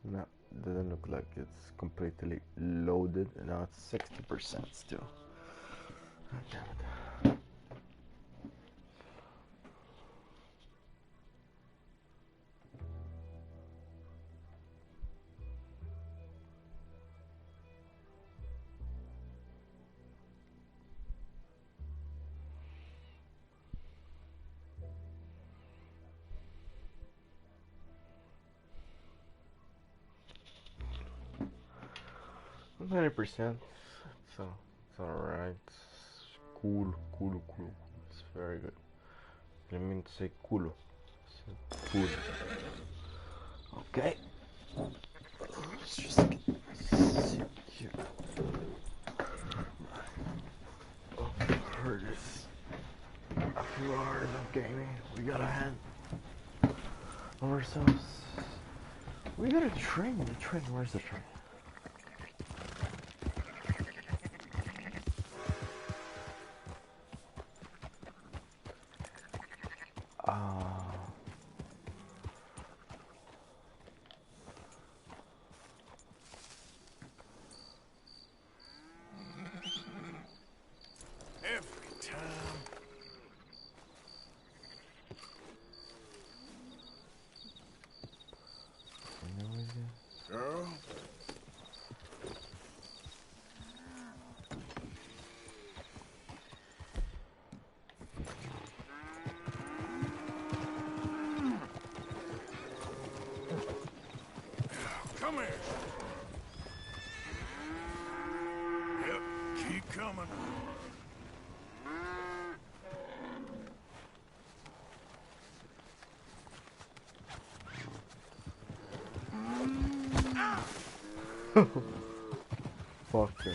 No, doesn't look like it's completely loaded. Now it's 60% still. Oh, damn it. 90%. It's alright. Cool. It's very good. I mean to say culo. Cool. Okay. Let's just get here. For this a few hours of gaming, we got a hand of ourselves. We got a train. The train. Where's the train? Every time. Girl. Come here. Yep, keep coming. Fuck you.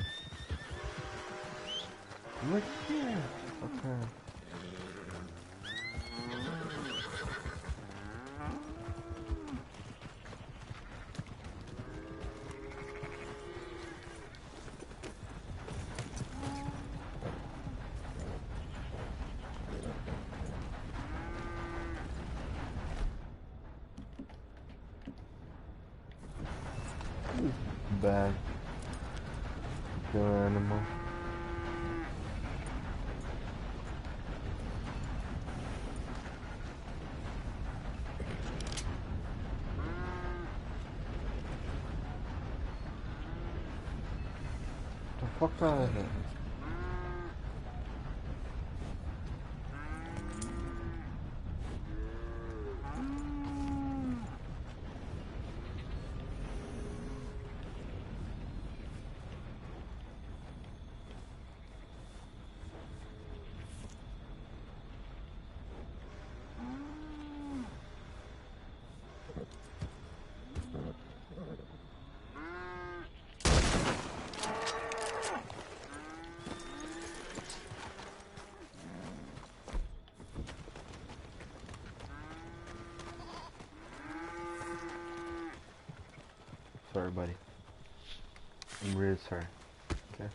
Look here. Okay. Bad. Kill animal. The fuck out of here. Sorry, buddy. I'm really sorry. Okay.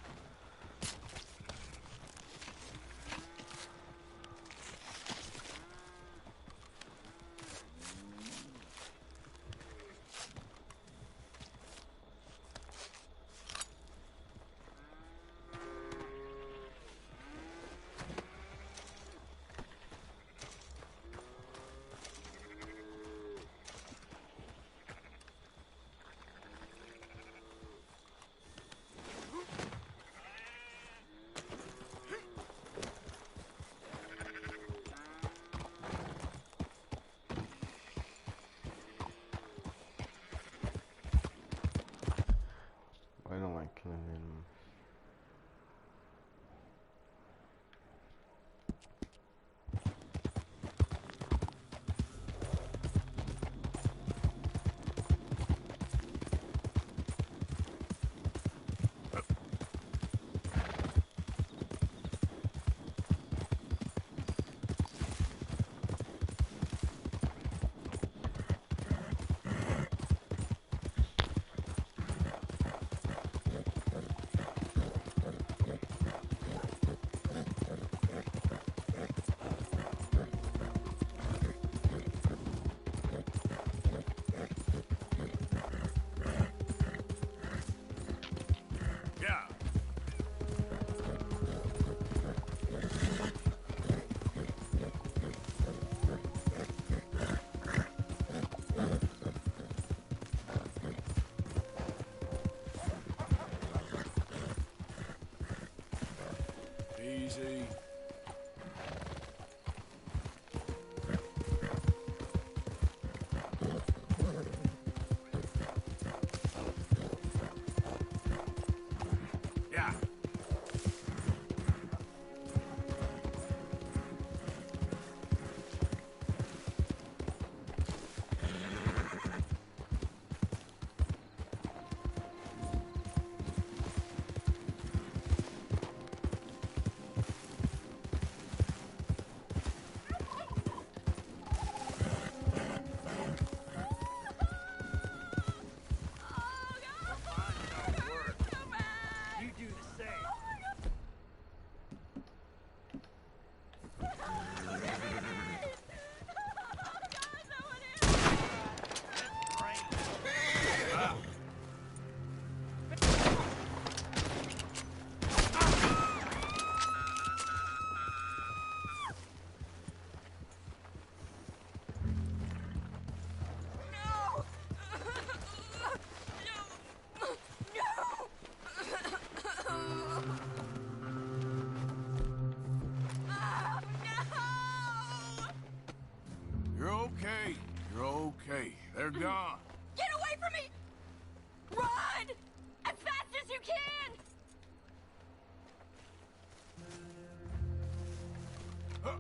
They're gone. Get away from me! Run! As fast as you can! Huh.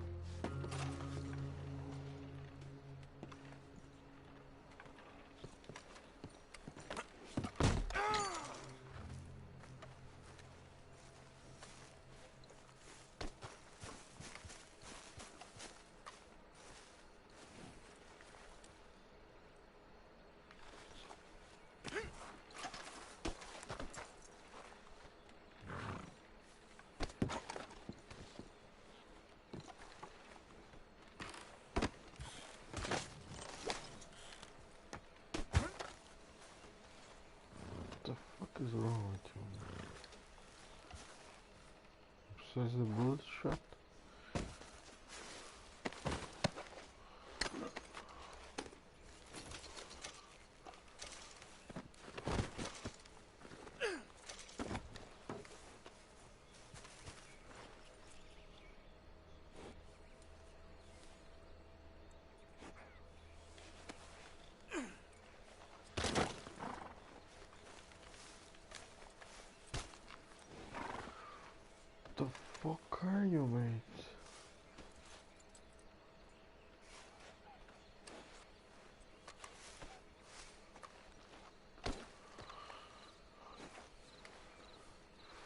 What the fuck is wrong with you? Besides the bullet shot? The fuck are you, mate?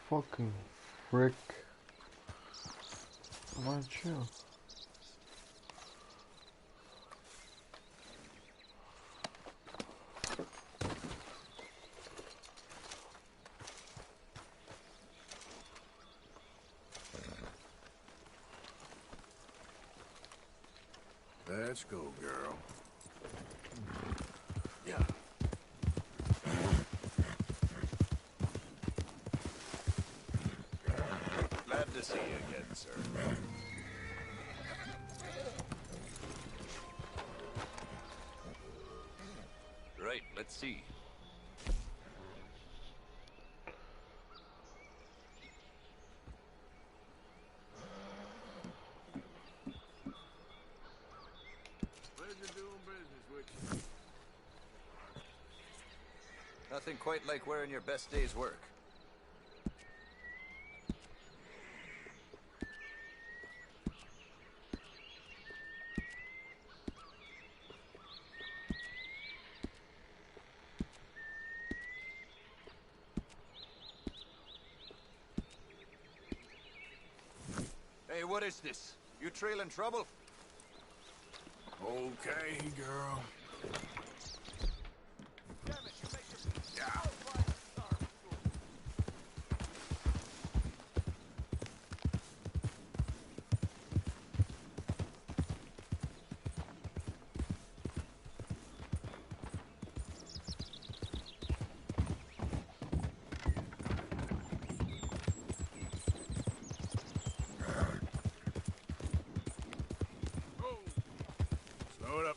Fucking frick. Come on, chill. Let's go, girl. Yeah. Glad to see you again, sir. Right, let's see. Pleasure doing business with you. Nothing quite like wearing your best day's work. Hey, what is this? You trailing trouble? Okay, girl. Damn it, you make your... Yeah. Slow it up.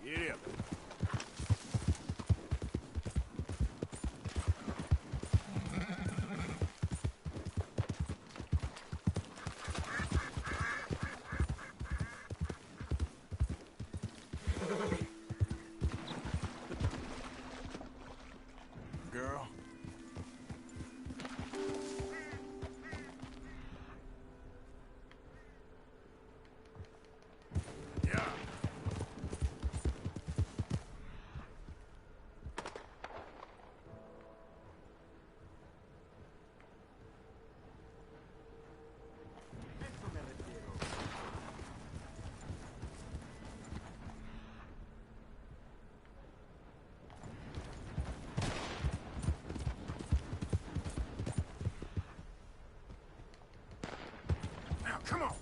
Giddy up. Girl. Yeah. Now, come on.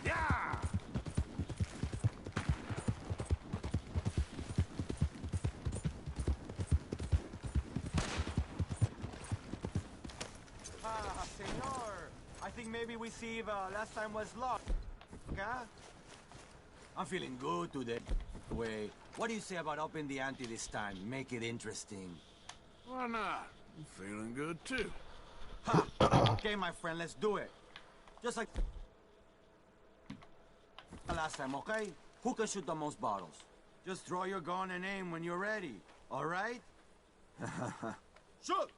Yeah. Ah, senor. I think maybe we see if last time was lost. Huh? I'm feeling good today. Wait, what do you say about upping the ante this time? Make it interesting. Why not? I'm feeling good too. Ha! Okay, my friend, let's do it. Just like last time, okay? Who can shoot the most bottles? Just draw your gun and aim when you're ready, all right? Shoot!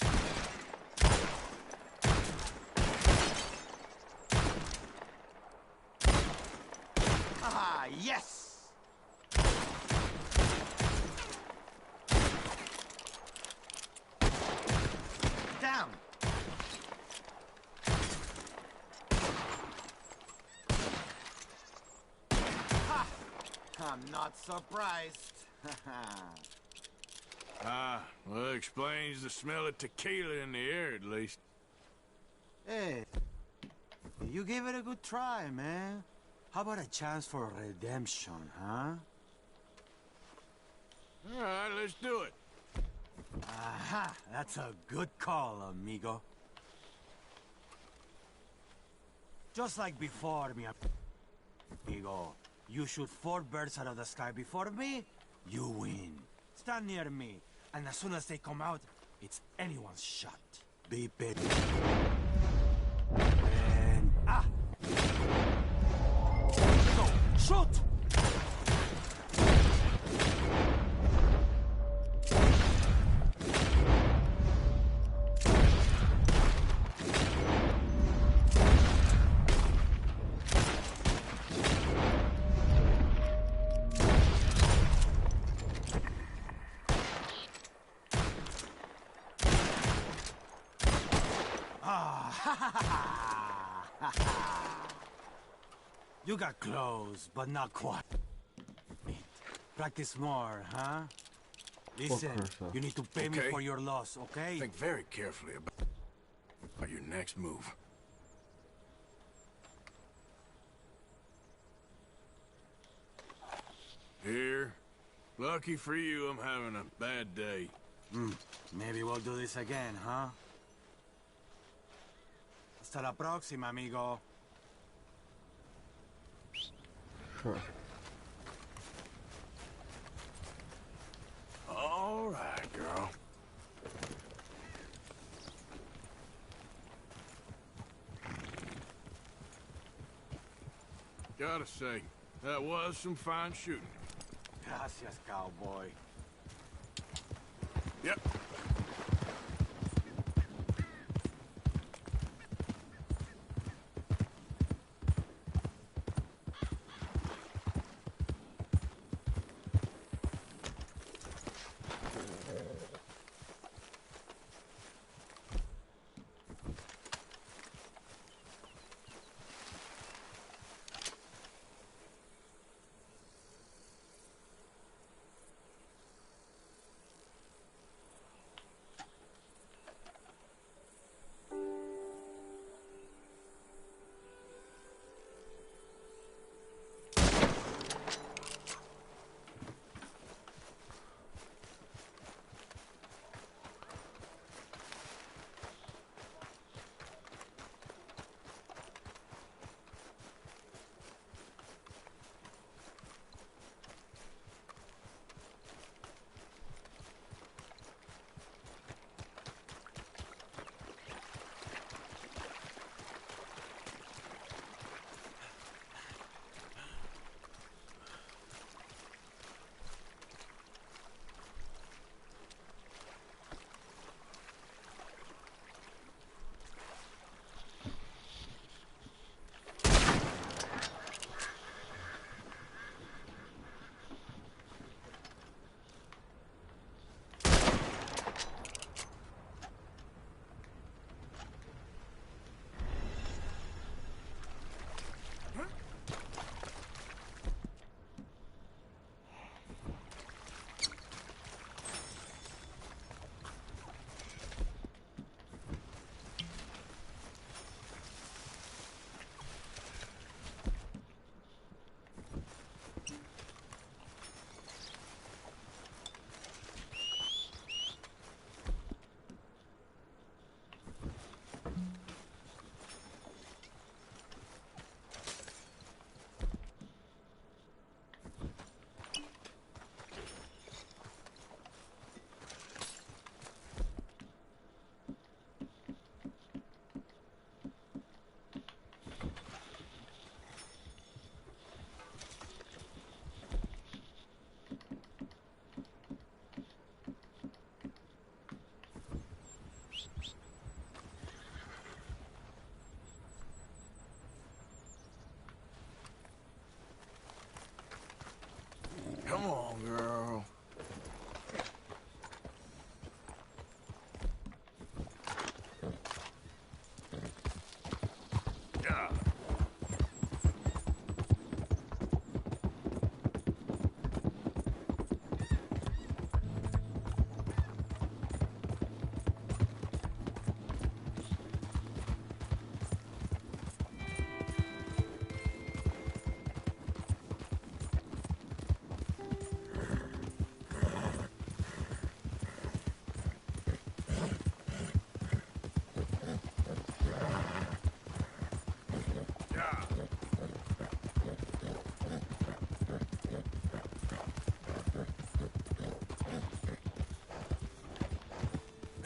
Ah, yes! Damn! Ha! I'm not surprised. Well, it explains the smell of tequila in the air, at least. Hey, you gave it a good try, man. How about a chance for redemption, huh? All right, let's do it. Aha! That's a good call, amigo. Just like before, mi amigo. You shoot 4 birds out of the sky before me, you win. Stand near me, and as soon as they come out, it's anyone's shot. Be ready. And... ah! Go! Shoot! You got close, but not quite. Practice more, huh? Listen, you need to pay me Okay. for your loss, okay? Think very carefully about your next move. Here. Lucky for you, I'm having a bad day. Maybe we'll do this again, huh? Hasta la próxima, amigo. Sure. All right, girl. Gotta say, that was some fine shooting. Gracias, cowboy. Yep.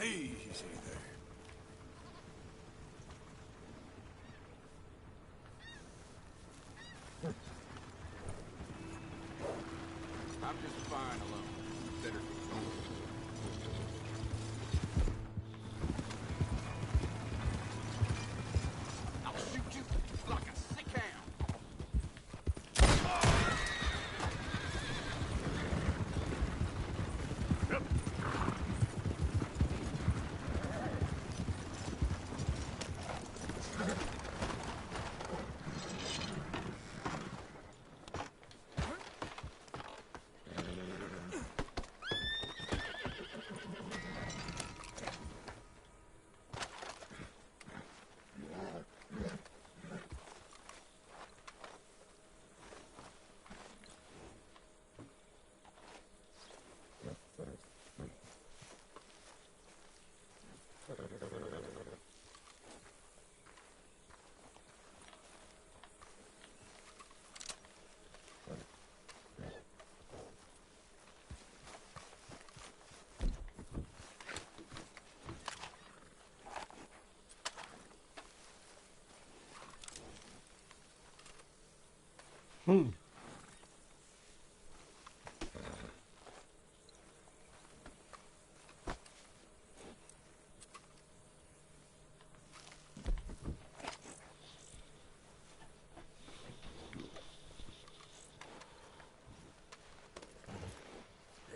Easy there. I'm just fine alone. Better be alone. I'll shoot you like a sick hound.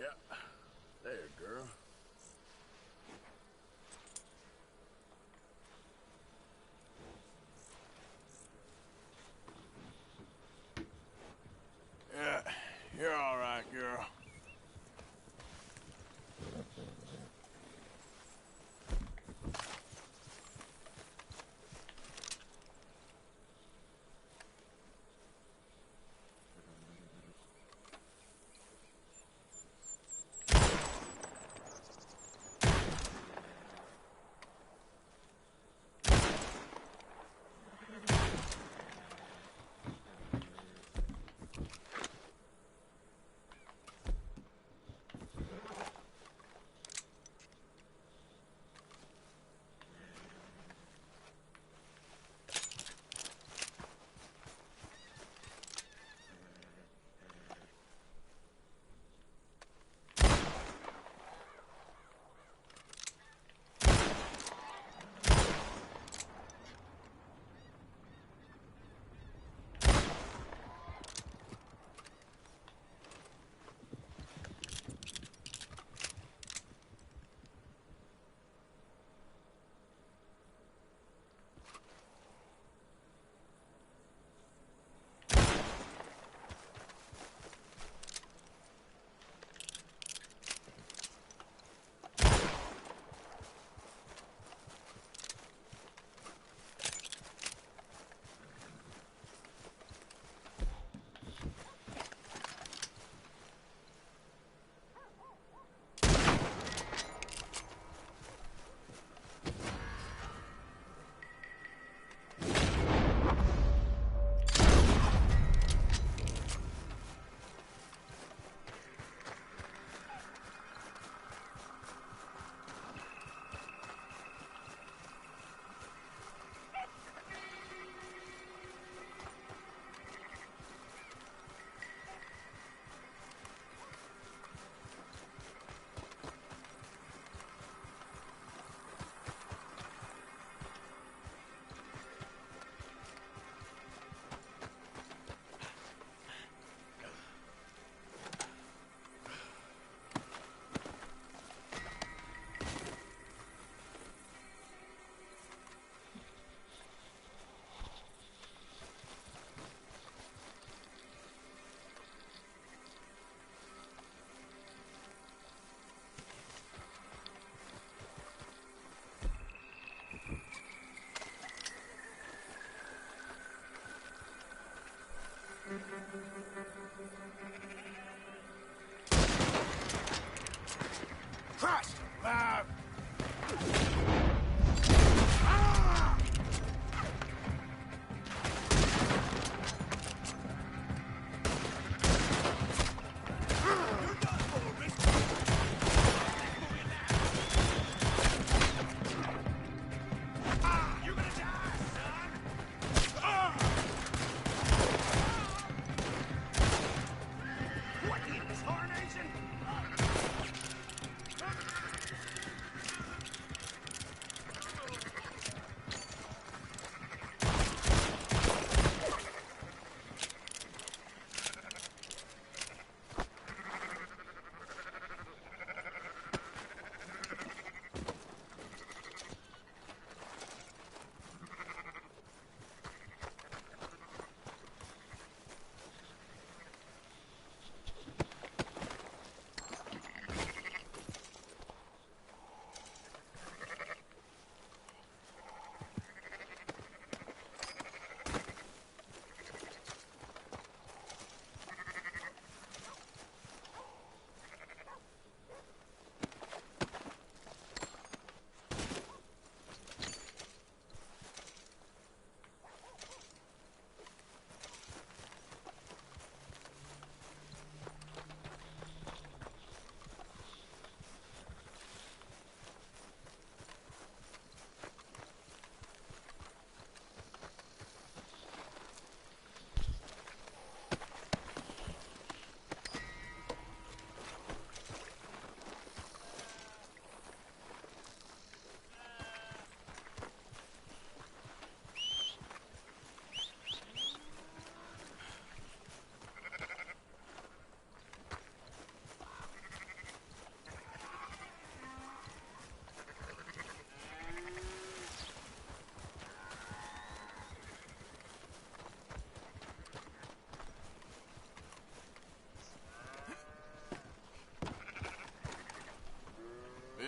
Yeah. There, girl.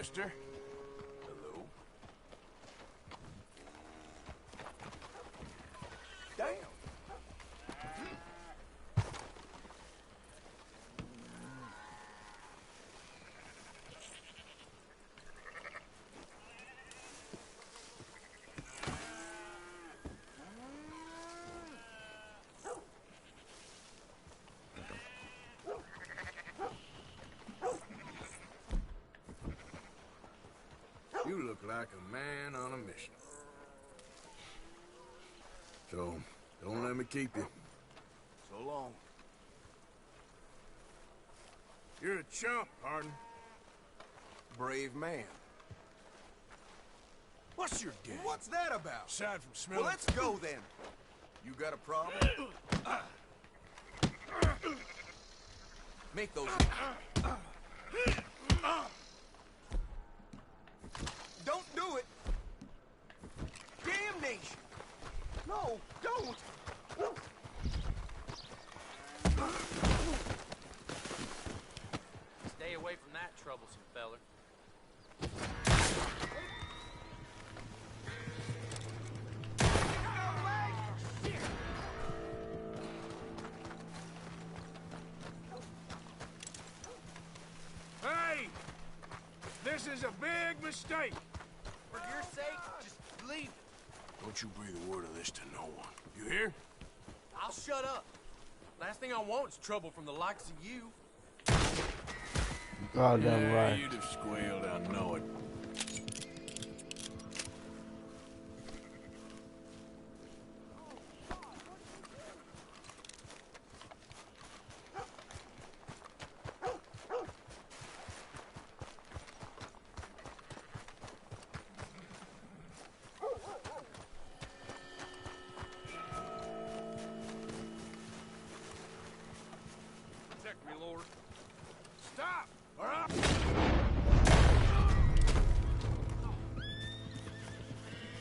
mister. Hello. Damn. You look like a man on a mission. So, don't let me keep you. So long. You're a chump, pardon. Brave man. What's your deal? What's that about? Aside from smelling... Well, let's go then. You got a problem? Make those... Don't do it! Damnation! No, don't! Stay away from that troublesome feller. Hey! This is a big mistake! For your sake, just leave. Don't you breathe a word of this to no one. You hear? I'll shut up. Last thing I want is trouble from the likes of you. Goddamn Yeah, right. you'd have squealed, I know it. Protect me, Lord. Stop! Or I'll...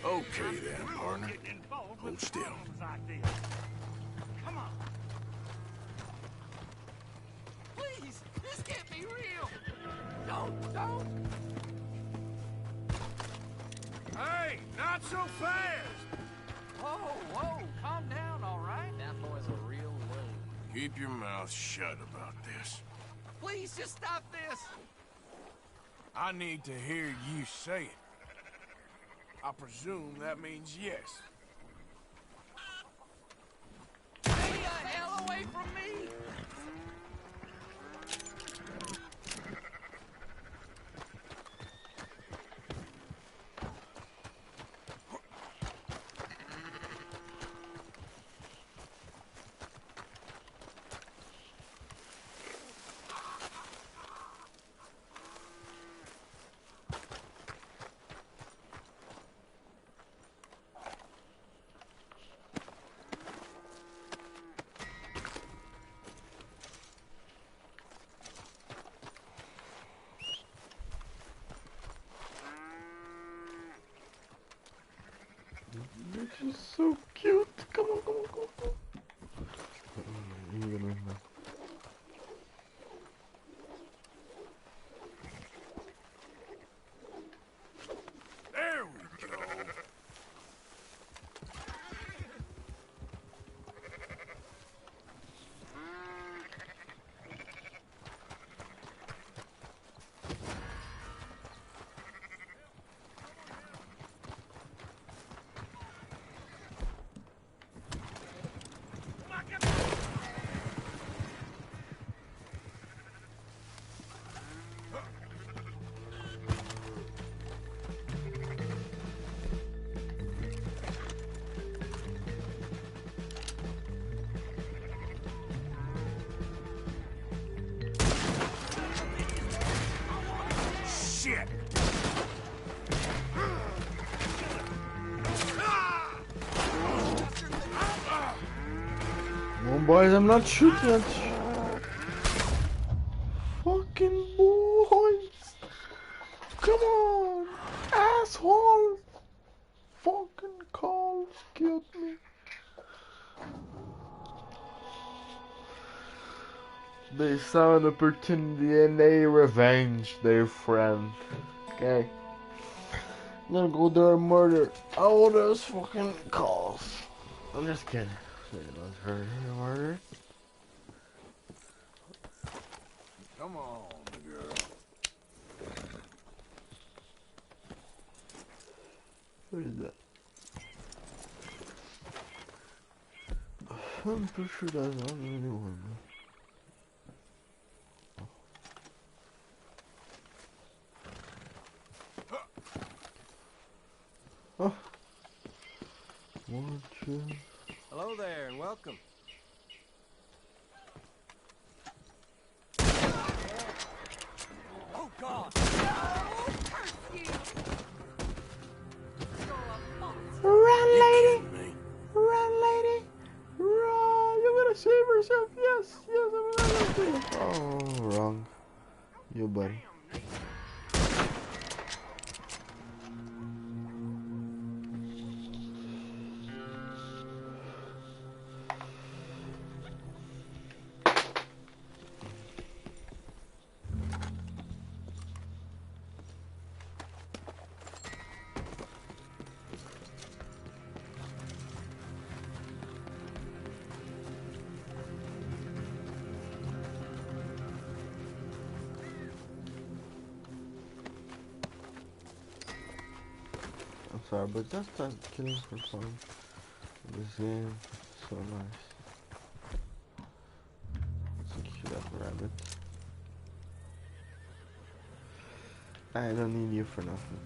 Okay then, partner. Hold still. Come on. Please, this can't be real. Don't. Hey, not so fast! Whoa, calm down, all right? That boy's a real loon. Keep your mouth shut about this. Please, just stop this. I need to hear you say it. I presume that means yes. Stay the hell away from me. This is so cute. Come on. You gonna win now. There we go. Shit! Come on, boys, I'm not shooting at you. Fucking boys! Come on, asshole! Fucking call, get me. They saw an opportunity and they revenged their friend. Okay. I'm gonna go there and murder all those fucking calls. I'm just kidding. Let's hurt murder. Come on, girl. What is that? I'm pretty sure that's not the new one. Oh. One, two. Hello there, and welcome. Oh, God! Run, lady! Kidding me? Run, lady! Run! You're gonna save yourself! Yes! Yes, I'm gonna save yourself! Oh, wrong. You, buddy. I'm sorry, but just that killing for fun. This game is so nice. It's a cute rabbit. I don't need you for nothing.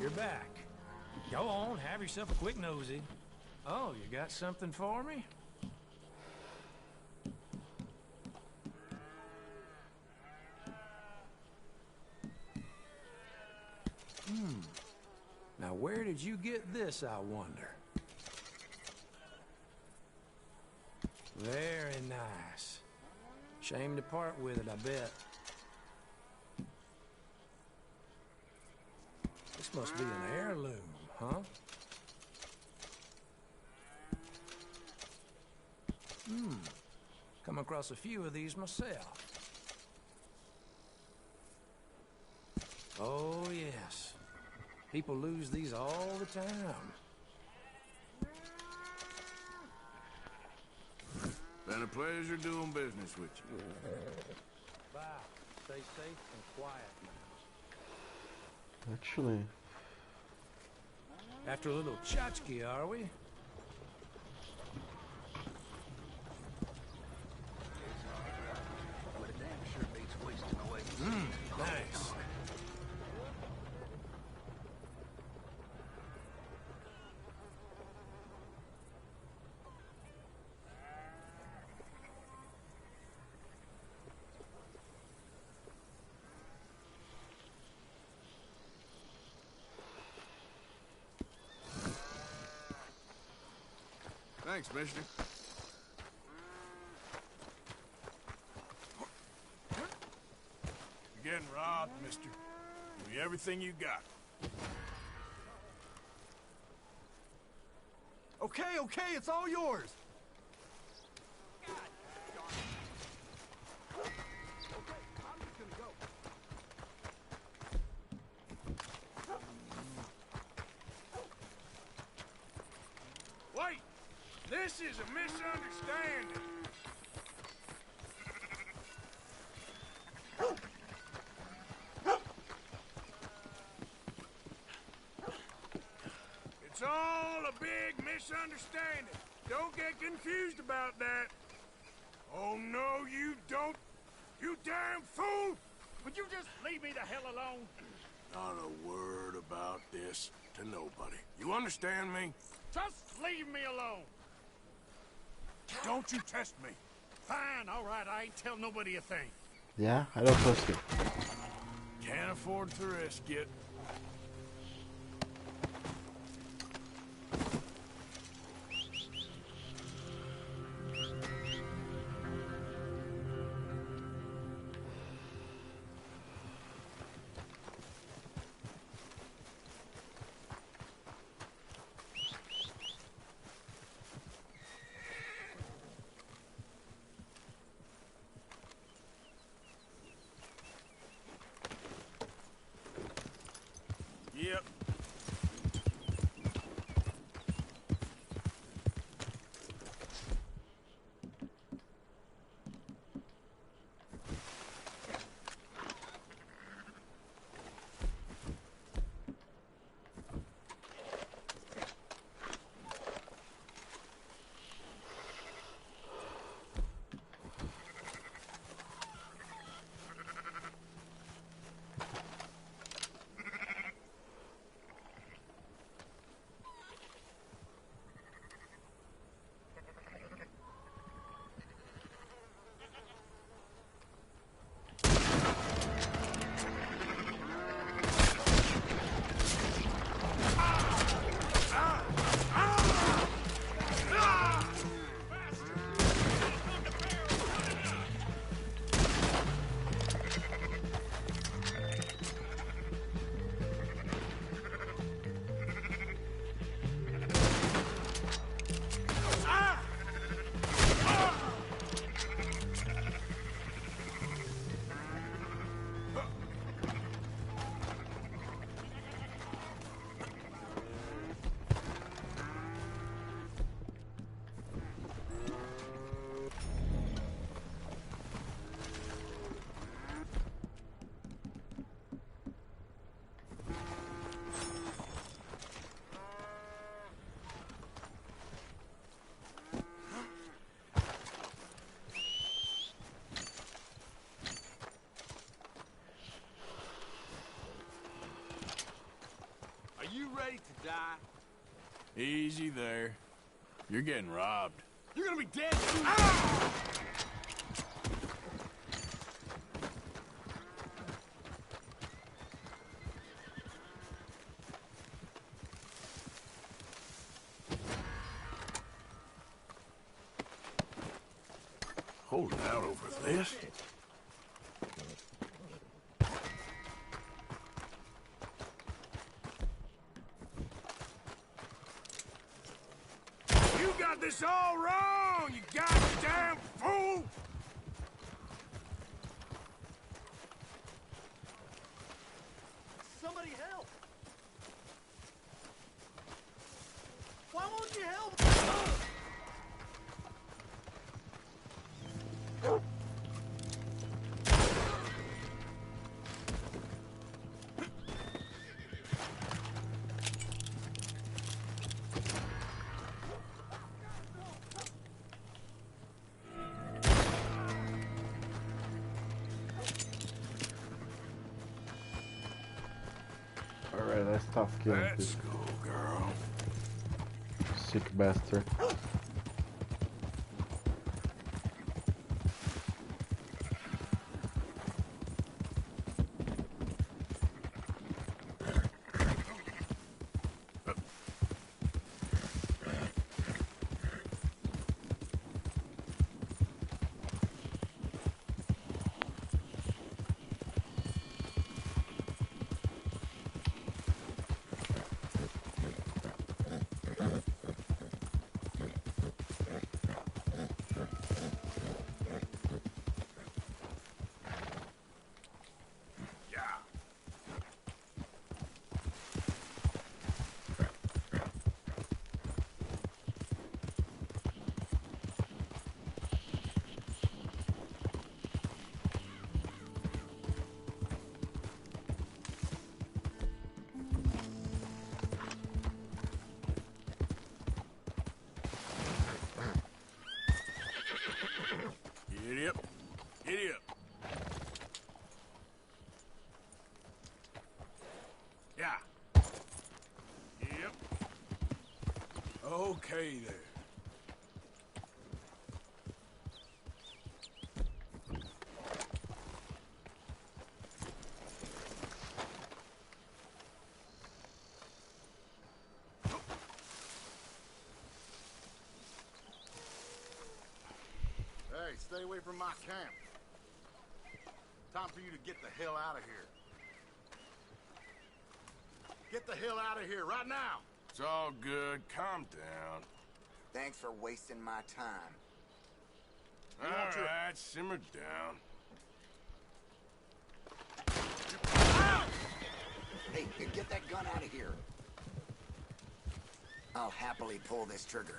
You're back. Go on, have yourself a quick nosy. Oh, you got something for me? Now where did you get this, I wonder? Very nice. Shame to part with it, I bet. This must be an heirloom, huh? Come across a few of these myself. Oh, yes. People lose these all the time. Been a pleasure doing business with you. Bye. Stay safe and quiet now. Actually, After a little tchotchke, are we? Nice. Thanks, mister. You're getting robbed, mister. Give me everything you got. Okay, okay, it's all yours. Wait! This is a misunderstanding. It's all a big misunderstanding. Don't get confused about that. Oh, no, you don't. You damn fool! Would you just leave me the hell alone? Not a word about this to nobody. You understand me? Just leave me alone. Don't you test me. Fine, all right, I ain't tell nobody a thing. Yeah, I don't trust you. Can't afford to risk it. Yep. You ready to die? Easy there. You're getting robbed. You're gonna be dead soon. Holding out over this? You got this all wrong, you goddamn fool! Somebody help! Why won't you help? Alright, that's tough killing Let's this go, girl. sick bastard. okay there. Hey, stay away from my camp. Time for you to get the hell out of here. Get the hell out of here right now! It's all good. Calm down. Thanks for wasting my time. All right, simmer down. Hey, get that gun out of here. I'll happily pull this trigger.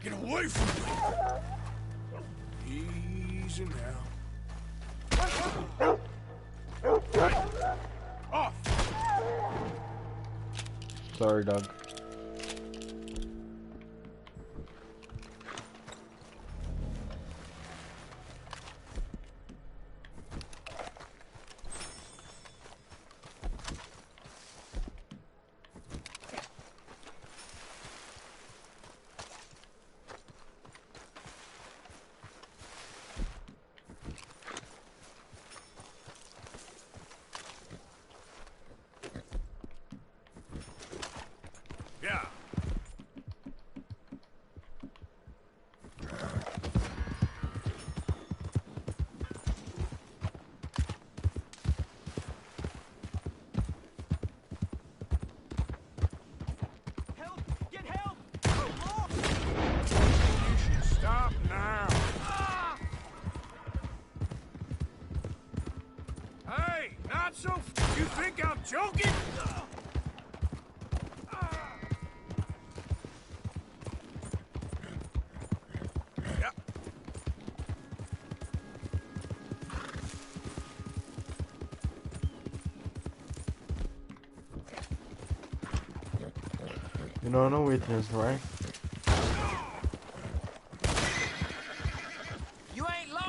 Get away from me! Easy now. Off! Sorry, dog. Yeah. Help! Get help! You should stop now. Hey, not so. You think I'm joking? You know, no weakness, right? You ain't long.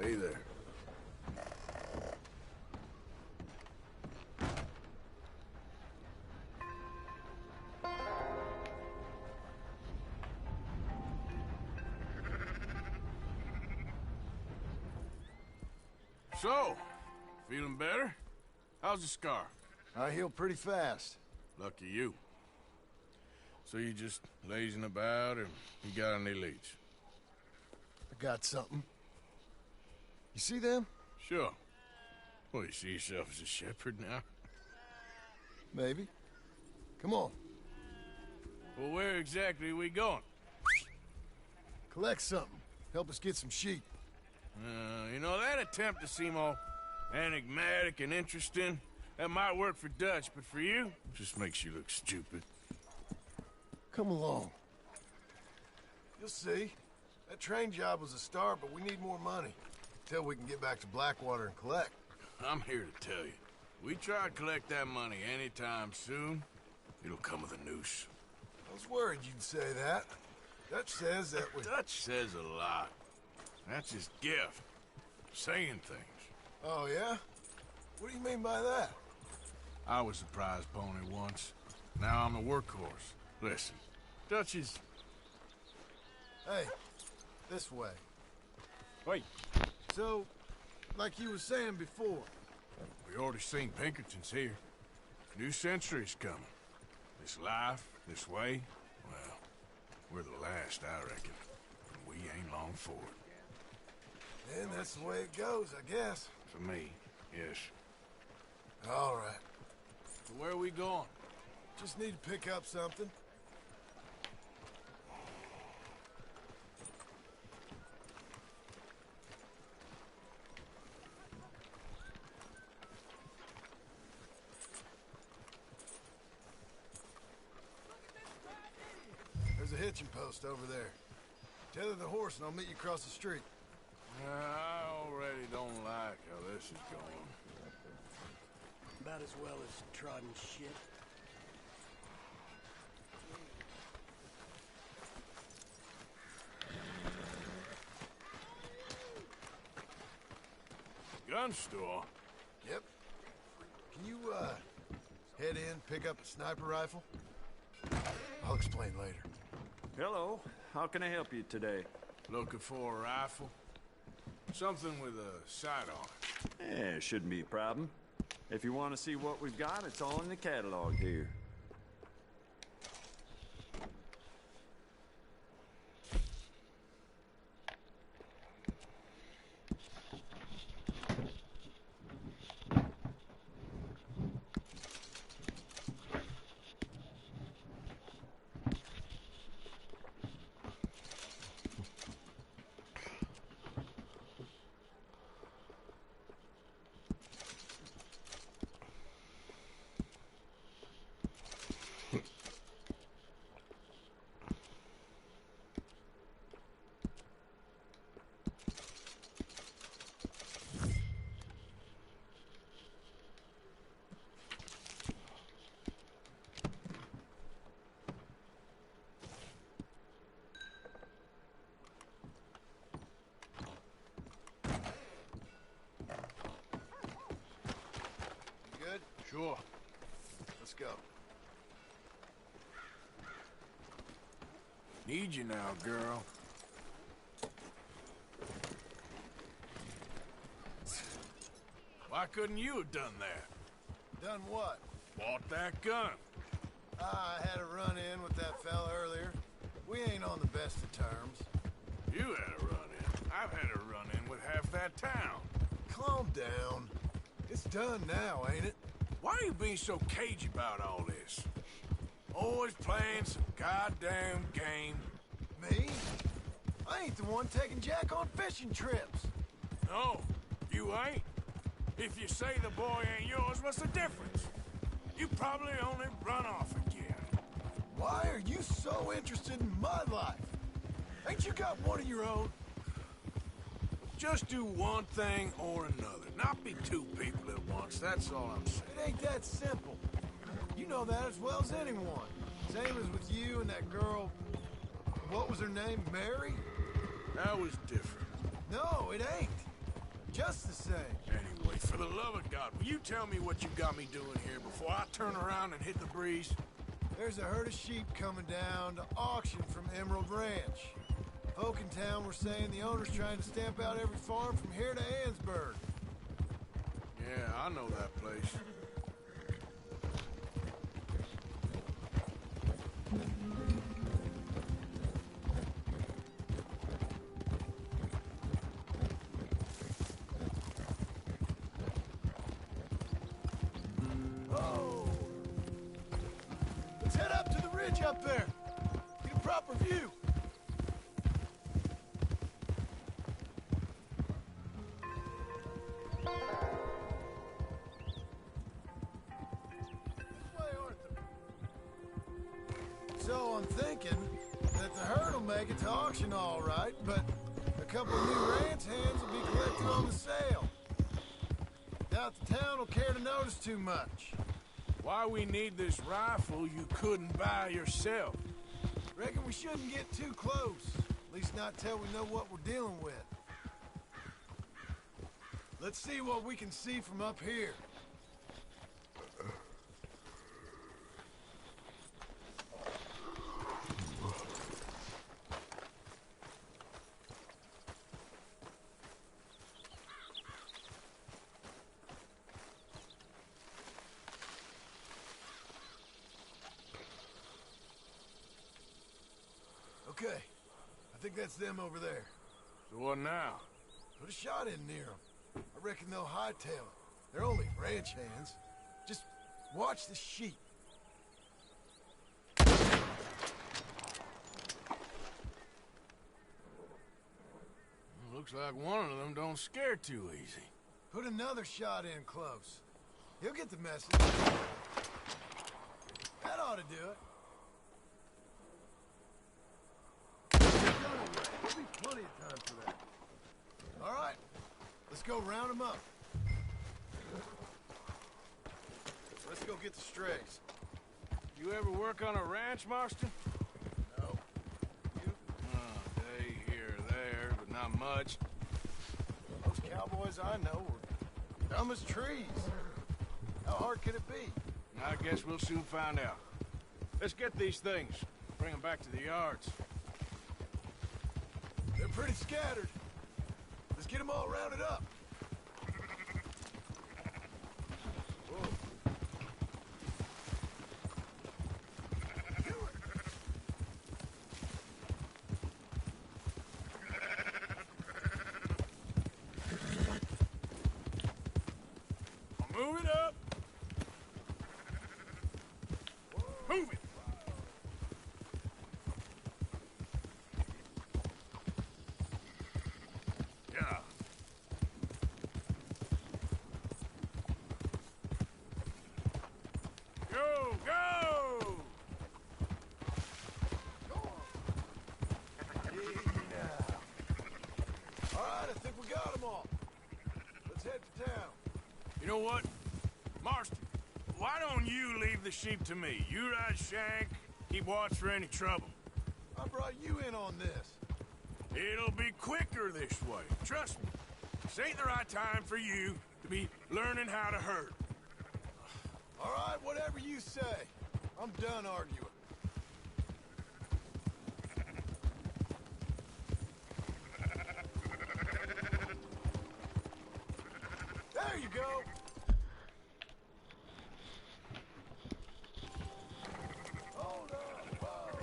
Stay there. So, feeling better? How's the scar? I heal pretty fast. Lucky you. So you just lazing about, or you got any leads? I got something. You see them? Sure. Well, you see yourself as a shepherd now? Maybe. Come on. Well, where exactly are we going? Collect something. Help us get some sheep. You know, that attempt to seem all enigmatic and interesting, that might work for Dutch, but for you, it just makes you look stupid. Come along. You'll see. That train job was a start, but we need more money. Till we can get back to Blackwater and collect. I'm here to tell you. We try to collect that money anytime soon, it'll come with a noose. I was worried you'd say that. Dutch says that we... Dutch says a lot. That's his gift. Saying things. Oh, yeah? What do you mean by that? I was the prize pony once. Now I'm a workhorse. Listen, Dutch is... Hey, this way. Wait. So, like you were saying before... We already seen Pinkertons here. New century's coming. This life, this way, well, we're the last, I reckon. And we ain't long for it. Then that's the way it goes, I guess. For me, yes. All right. So where are we going? Just need to pick up something. There's a hitching post over there. Tether the horse and I'll meet you across the street. I already don't like how this is going. About as well as trodden shit. Gun store? Yep. Can you, head in, pick up a sniper rifle? I'll explain later. Hello. How can I help you today? Looking for a rifle? Something with a sight on it. Yeah, shouldn't be a problem. If you want to see what we've got, it's all in the catalog here. Good? Sure. Let's go. Need you now, girl. Why couldn't you have done that? Done what? Bought that gun. I had a run-in with that fella earlier. We ain't on the best of terms. You had a run-in. I've had a run-in with half that town. Calm down. It's done now, ain't it? Why are you being so cagey about all this? Always playing some goddamn game. Me? I ain't the one taking Jack on fishing trips. No, you ain't. If you say the boy ain't yours, what's the difference? You probably only run off again. Why are you so interested in my life? Ain't you got one of your own? Just do one thing or another. Not be two people at once, that's all I'm saying. It ain't that simple. You know that as well as anyone. Same as with you and that girl... What was her name? Mary? That was different. No, it ain't. just the same. Anyway, for the love of God, will you tell me what you got me doing here before I turn around and hit the breeze? There's a herd of sheep coming down to auction from Emerald Ranch. Folk in town were saying the owner's trying to stamp out every farm from here to Ansburg. Yeah, I know that place. Oh! Let's head up to the ridge up there. Get a proper view. So I'm thinking that the herd will make it to auction all right, but a couple of new ranch hands will be collected on the sale. Doubt the town will care to notice too much. Why we need this rifle you couldn't buy yourself? Reckon we shouldn't get too close. At least not till we know what we're dealing with. Let's see what we can see from up here. Okay, I think that's them over there. So what now? Put a shot in near them. I reckon they'll hightail it. They're only ranch hands. Just watch the sheep. Looks like one of them don't scare too easy. Put another shot in close. He'll get the message. That ought to do it. There'll be plenty of time for that. All right, let's go round them up. Let's go get the strays. You ever work on a ranch, Marston? No. You? A day here or there, but not much. Most cowboys I know are dumb as trees. How hard can it be? I guess we'll soon find out. Let's get these things. Bring them back to the yards. They're pretty scattered. Let's get them all rounded up. Whoa. Move it up. Move it. Yeah. Go, go! All right, I think we got them all. Let's head to town. You know what? Marston, why don't you leave the sheep to me? You ride Shank, keep watch for any trouble. I brought you in on this. It'll be quicker this way. Trust me. This ain't the right time for you to be learning how to herd. All right, whatever you say. I'm done arguing. There you go. Hold on. Whoa.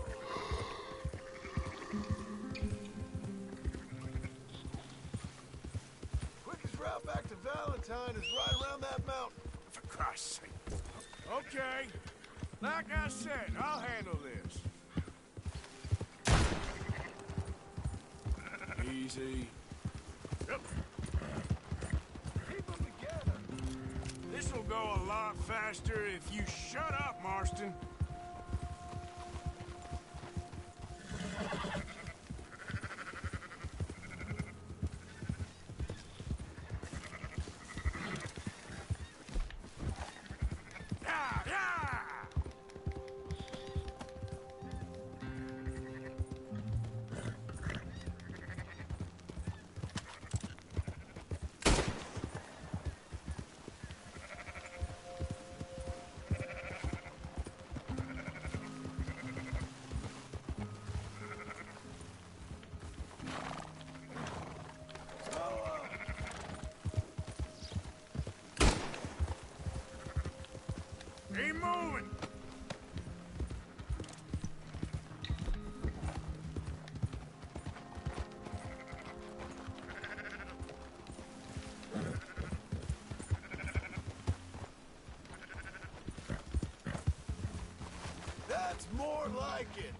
Quickest route back to Valentine is right around that mountain. For Christ's sake. Okay. Like I said, I'll handle this. Easy. Yep. Keep them together. This'll go a lot faster if you shut up, Marston. Yeah, yeah! More like it.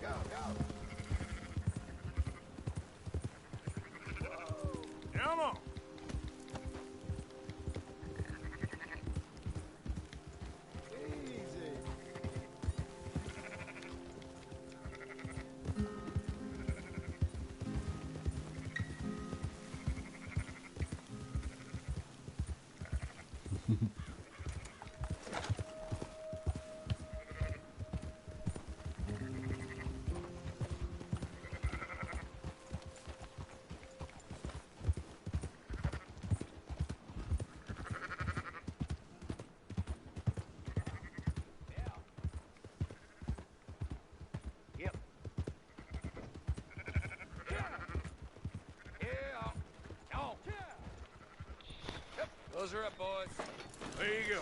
Go, go. Come on. Easy. Those are up, boys. There you go.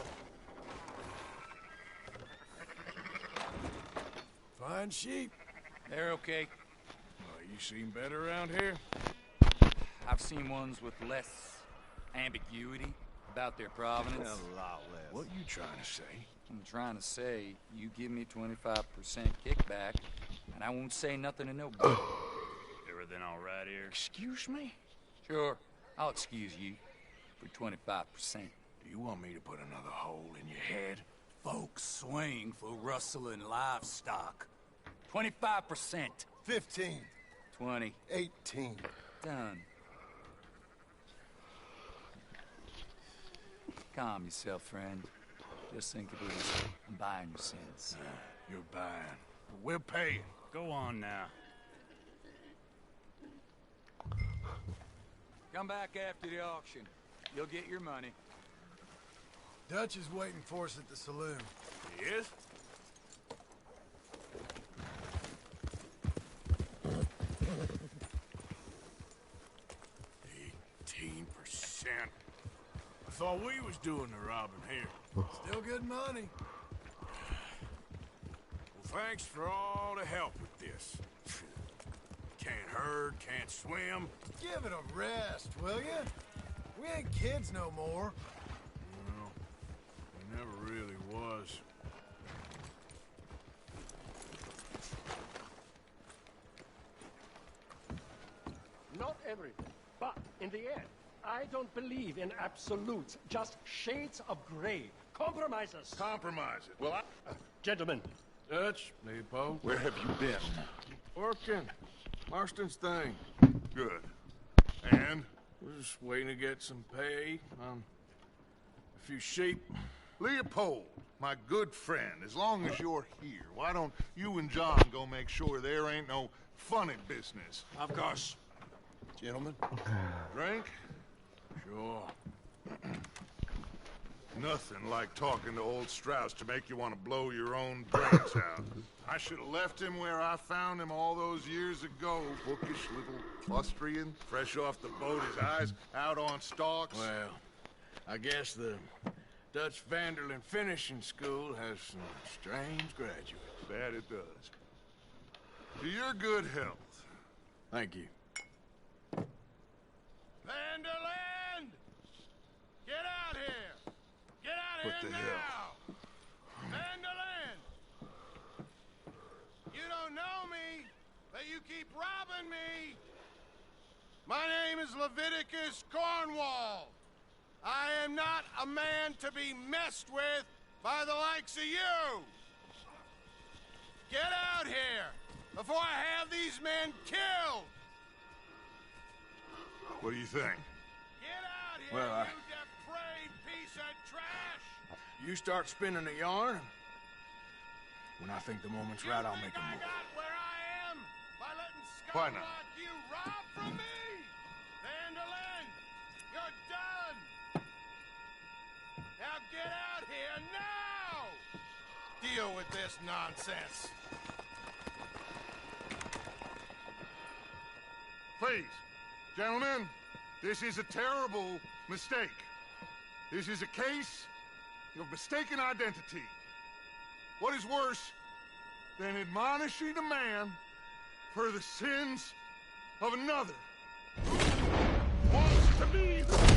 Fine sheep. They're okay. Well, you seem better around here. I've seen ones with less ambiguity about their provenance. A lot less. What you trying to say? I'm trying to say, you give me 25% kickback, and I won't say nothing to nobody. Everything all right here? Excuse me? Sure, I'll excuse you for 25%. Do you want me to put another hole in your head? Folks swing for rustling livestock. 25%. 15. 20. 18. Done. Calm yourself, friend. Just think of it as buying your sins. You're buying. But we'll pay it. Go on now. Come back after the auction. You'll get your money. Dutch is waiting for us at the saloon. He is? I thought we was doing the robbing here. Still good money. Well, thanks for all the help with this. Can't herd, can't swim. Give it a rest, will ya? We ain't kids no more. Well, he never really was. Not everything, but in the end, I don't believe in absolutes, just shades of gray. Compromises. Compromise it. Well, Gentlemen. Dutch, Leopold. Where have you been? Working. Marston's thing. Good. And we're just waiting to get some pay on a few sheep. Leopold, my good friend, as long as you're here, why don't you and John go make sure there ain't no funny business? Of course. Gentlemen. Drink? Sure. Nothing like talking to old Strauss to make you want to blow your own brains out. I should have left him where I found him all those years ago. Bookish little Clustrian, fresh off the boat, his eyes out on stalks. Well, I guess the Dutch Vanderlyn Finishing School has some strange graduates. That it does. To your good health. Thank you. Vanderland! Get out here! Get out What here the now! hell? Vanderland! You don't know me, but you keep robbing me! My name is Leviticus Cornwall. I am not a man to be messed with by the likes of you! Get out here before I have these men killed! What do you think? Get out here, Well, you depraved piece of trash! You start spinning a yarn. When I think the moment's right, I'll make a I move. got where I am by letting Why scum not? like you rob from me! Vanderlyn, you're done! Now get out here now! Deal with this nonsense. Please, gentlemen, this is a terrible mistake. This is a case of mistaken identity. What is worse than admonishing a man for the sins of another who wants to be the...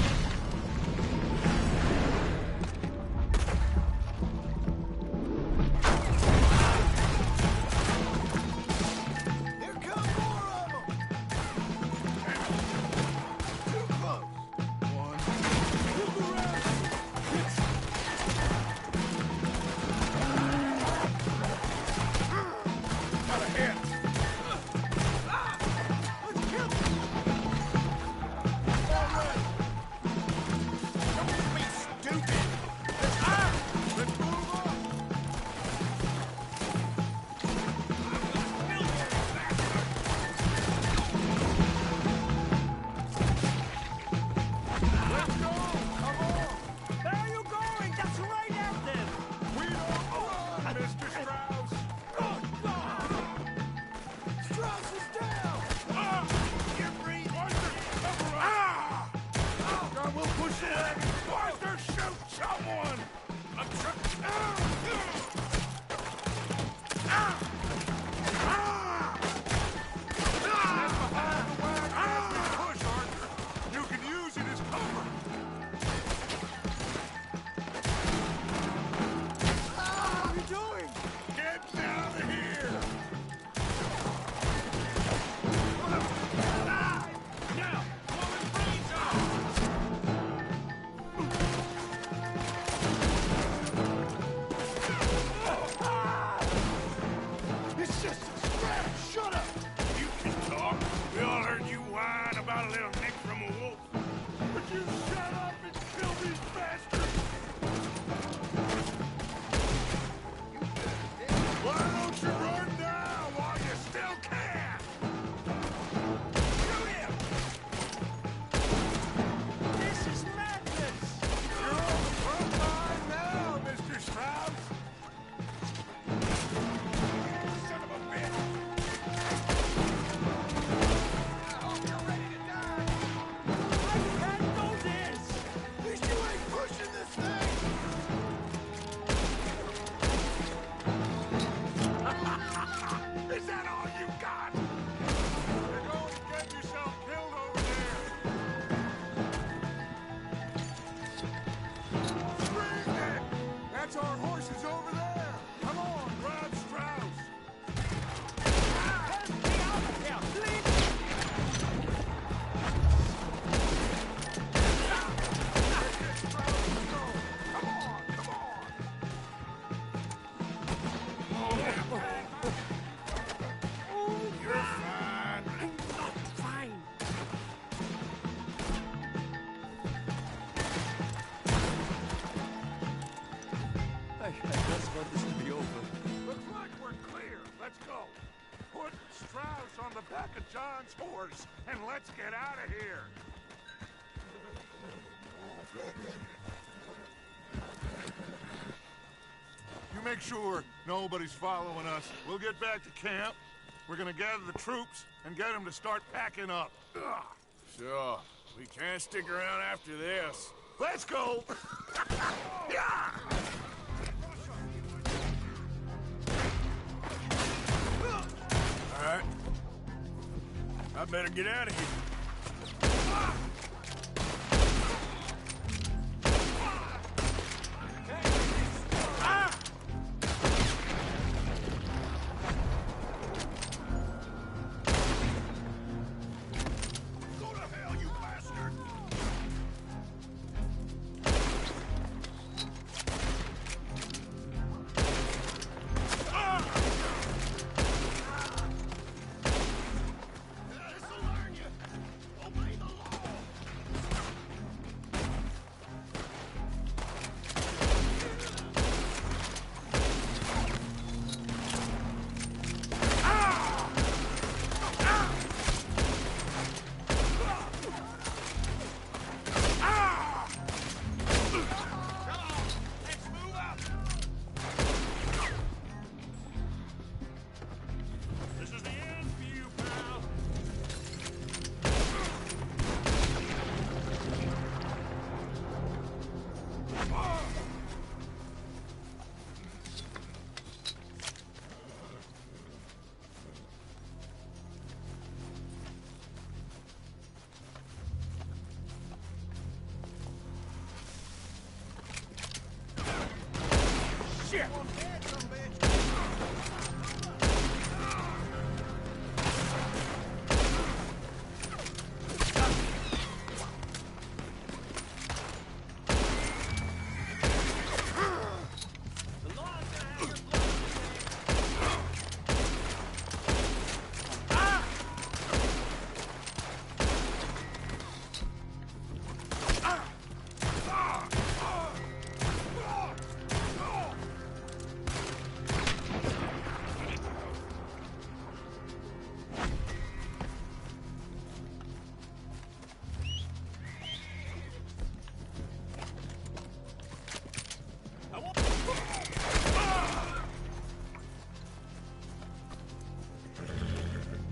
go. Put Strauss on the back of John's horse, and let's get out of here. You make sure nobody's following us. We'll get back to camp. We're gonna gather the troops and get them to start packing up. Ugh. Sure. We can't stick around after this. Let's go! Yeah! All right. I better get out of here.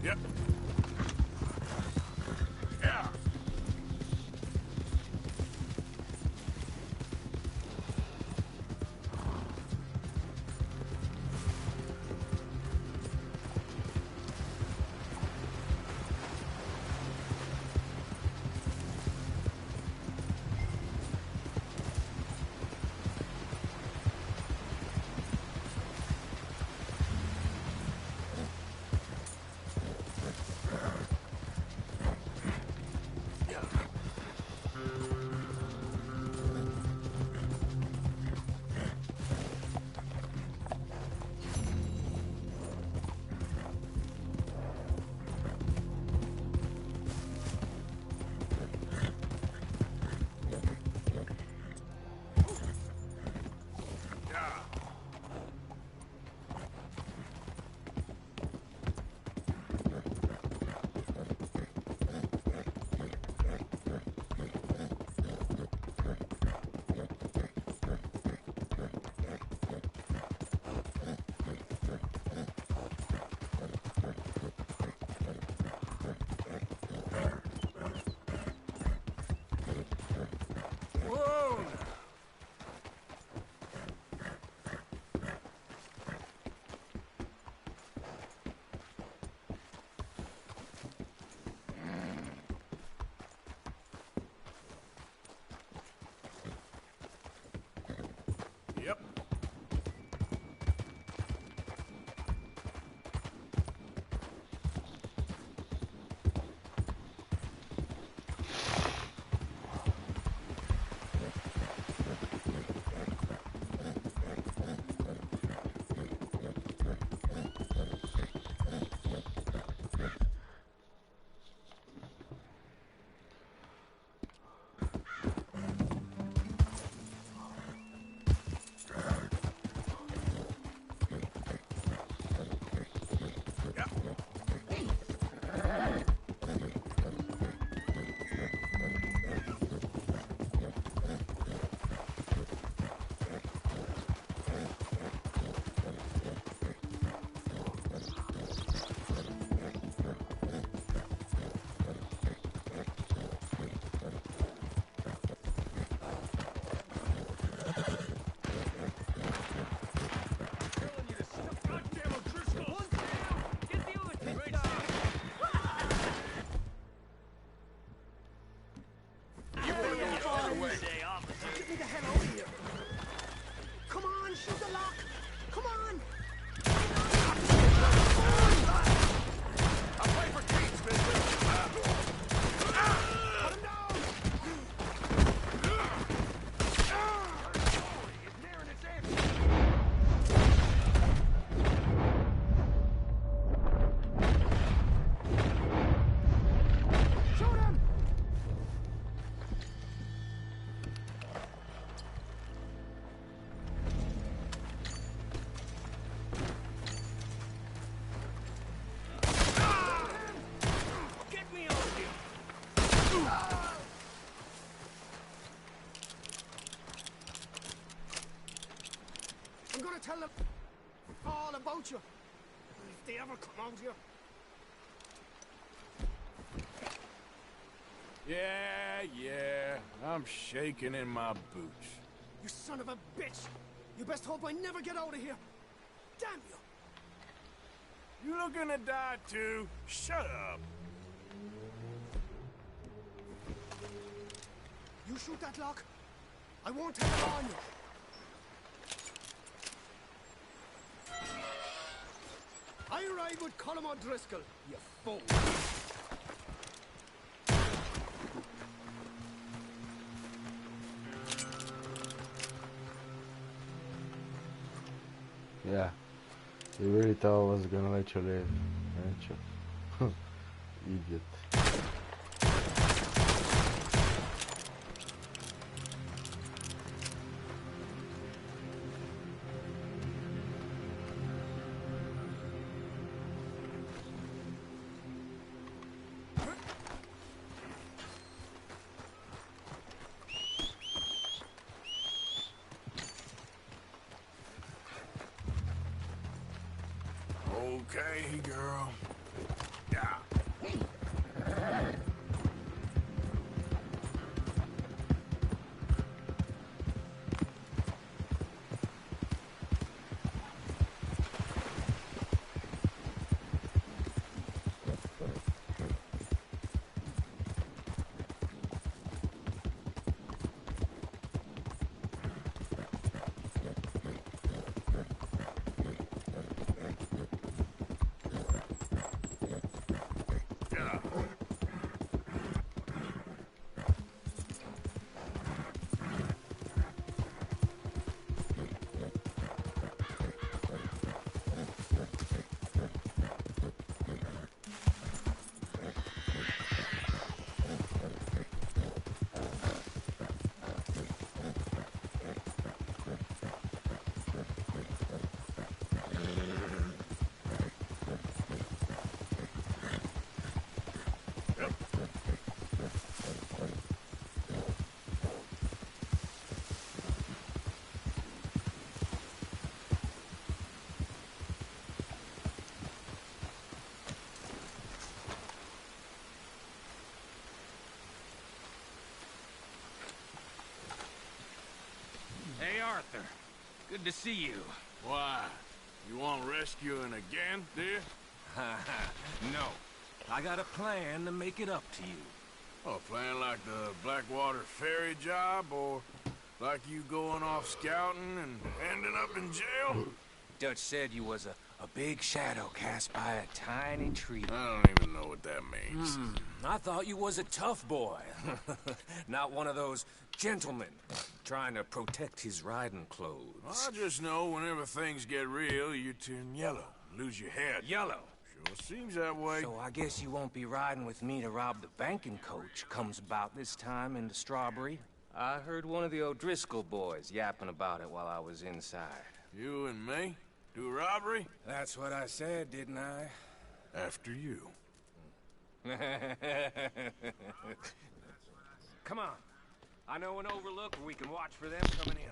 Yep. Yeah. don't you? If they ever come out here. Yeah, I'm shaking in my boots. You son of a bitch! You best hope I never get out of here! Damn you! You looking to die too? Shut up. You shoot that lock, I won't have it on you. I ride with Colm O'Driscoll, you fool. Yeah. He really thought I was gonna let you live, didn't you? Idiot. Okay, girl. Yeah. Hey, Arthur. Good to see you. Why? You want rescuing again, dear? No. I got a plan to make it up to you. Oh, plan like the Blackwater ferry job, or like you going off scouting and ending up in jail? Dutch said you was a big shadow cast by a tiny tree. I don't even know what that means. I thought you was a tough boy. Not one of those gentlemen trying to protect his riding clothes. I just know whenever things get real, you turn yellow, lose your head. Yellow? Sure seems that way. So I guess you won't be riding with me to rob the banking coach comes about this time in the Strawberry. I heard one of the O'Driscoll boys yapping about it while I was inside. You and me? Do robbery? That's what I said, didn't I? After you. Come on. I know an overlook where we can watch for them coming in.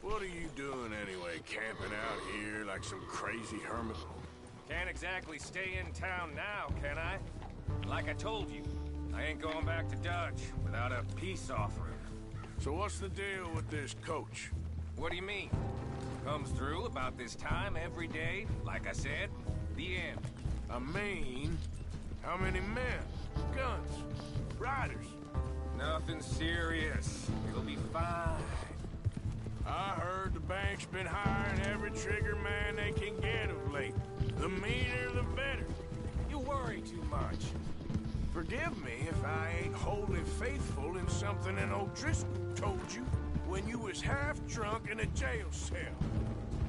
What are you doing anyway, camping out here like some crazy hermit? Can't exactly stay in town now, can I? Like I told you, I ain't going back to Dutch without a peace offering. So what's the deal with this coach? What do you mean? Comes through about this time every day, like I said, the end. I mean, how many men, guns, riders? Nothing serious. It'll be fine. I heard the bank's been hiring every trigger man they can get of late. The meaner, the better. You worry too much. Forgive me if I ain't wholly faithful in something an O'Driscoll told you when you was half drunk in a jail cell.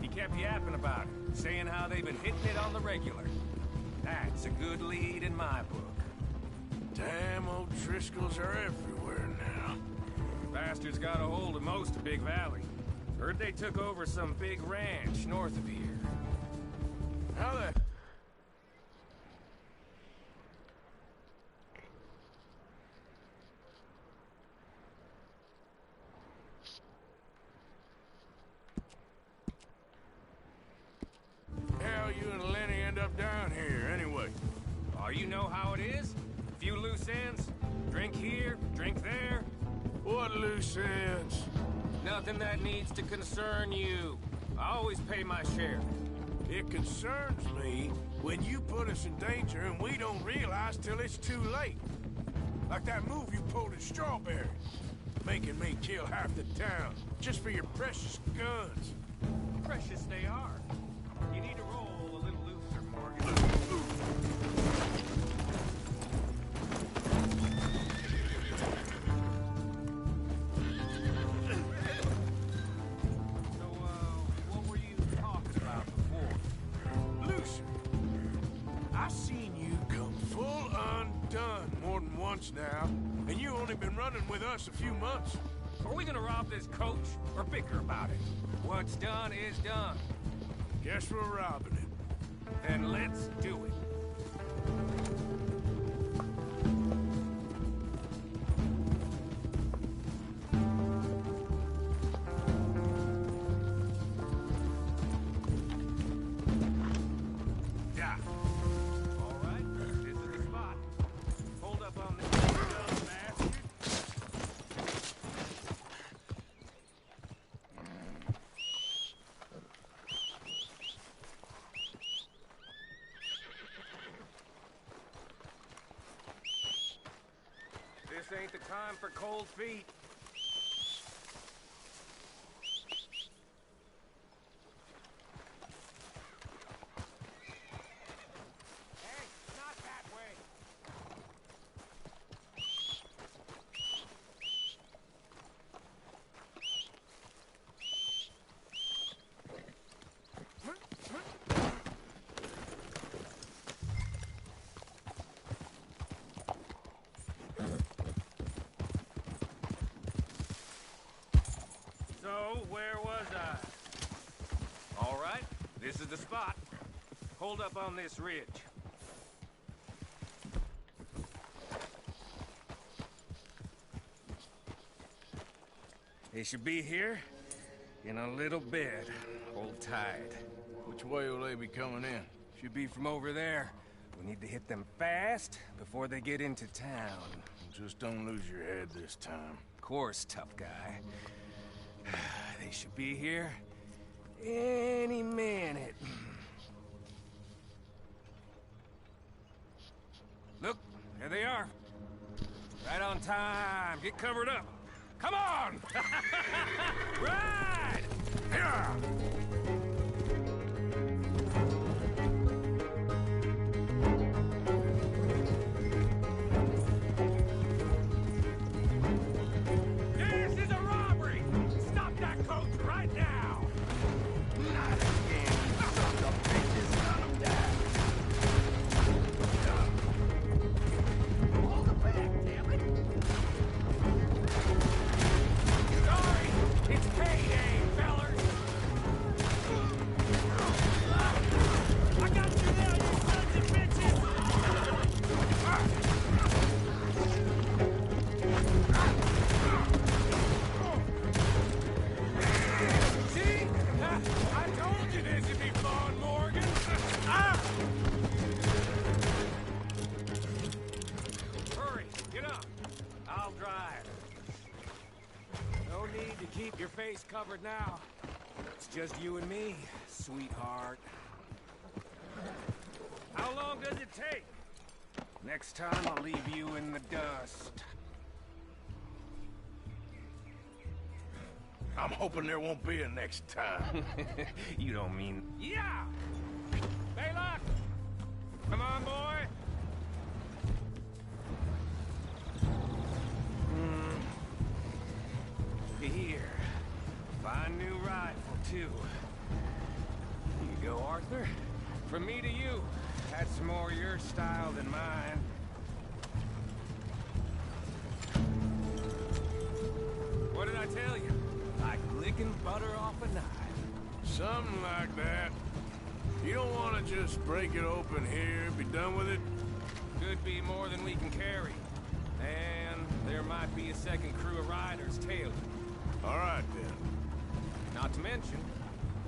He kept yapping about it, saying how they've been hitting it on the regular. That's a good lead in my book. Damn, O'Driscolls are everywhere now. Bastards got a hold of most of Big Valley. Heard they took over some big ranch north of here. How the... Oh, you know how it is? Few loose ends. Drink here, drink there. What loose ends? Nothing that needs to concern you. I always pay my share. It concerns me when you put us in danger and we don't realize till it's too late. Like that move you pulled at Strawberry. Making me kill half the town just for your precious guns. Precious they are. You need to roll a little looser, Morgan. So, what were you talking about before? Lucy, I seen you come full undone more than once now, and you only been running with us a few months. Are we gonna rob this coach or bicker about it? What's done is done. Guess we're robbing it. Then let's do it. Yeah. All right, this is the spot. Hold up on this dumb bastard. This ain't the time for cold feet. Hey, not that way. So, where was I? All right, this is the spot. Hold up on this ridge. They should be here in a little bit. Hold tight. Which way will they be coming in? Should be from over there. We need to hit them fast before they get into town. Just don't lose your head this time. Of course, tough guy. They should be here any minute. Look, there they are. Right on time. Get covered up. Come on! Ride! Yeah! This is a robbery! Stop that coach right now! Not again. Stop the bitches, none of that! Hold the back, damn it! Sorry! It's payday, fellers! I got you now, you sons of bitches! See? I told you this would be fun, Morgan! Hurry, get up. I'll drive. No need to keep your face covered now. It's just you and me, sweetheart. How long does it take? Next time I'll leave you in the dust. I'm hoping there won't be a next time. You don't mean... Yeah! Baylock! Come on, boy! Here. Fine new rifle, too. Here you go, Arthur. From me to you. That's more your style than mine. What did I tell you? Like licking butter off a knife. Something like that. You don't want to just break it open here, be done with it? Could be more than we can carry. And there might be a second crew of riders tailing. All right, then. Not to mention,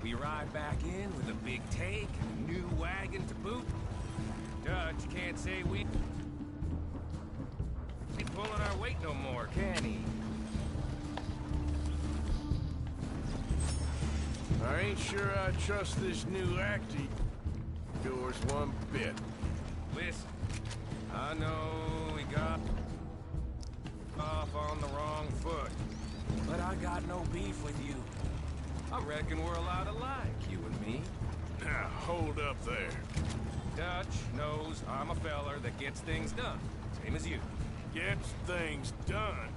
we ride back in with a big take and a new wagon to boot. Dutch can't say we ain't pulling our weight no more, can he? I ain't sure I trust this new act of yours one bit. Listen, I know we got off on the wrong foot, but I got no beef with you. I reckon we're a lot alike, you and me. Now, hold up there. Dutch knows I'm a feller that gets things done, same as you. Gets things done?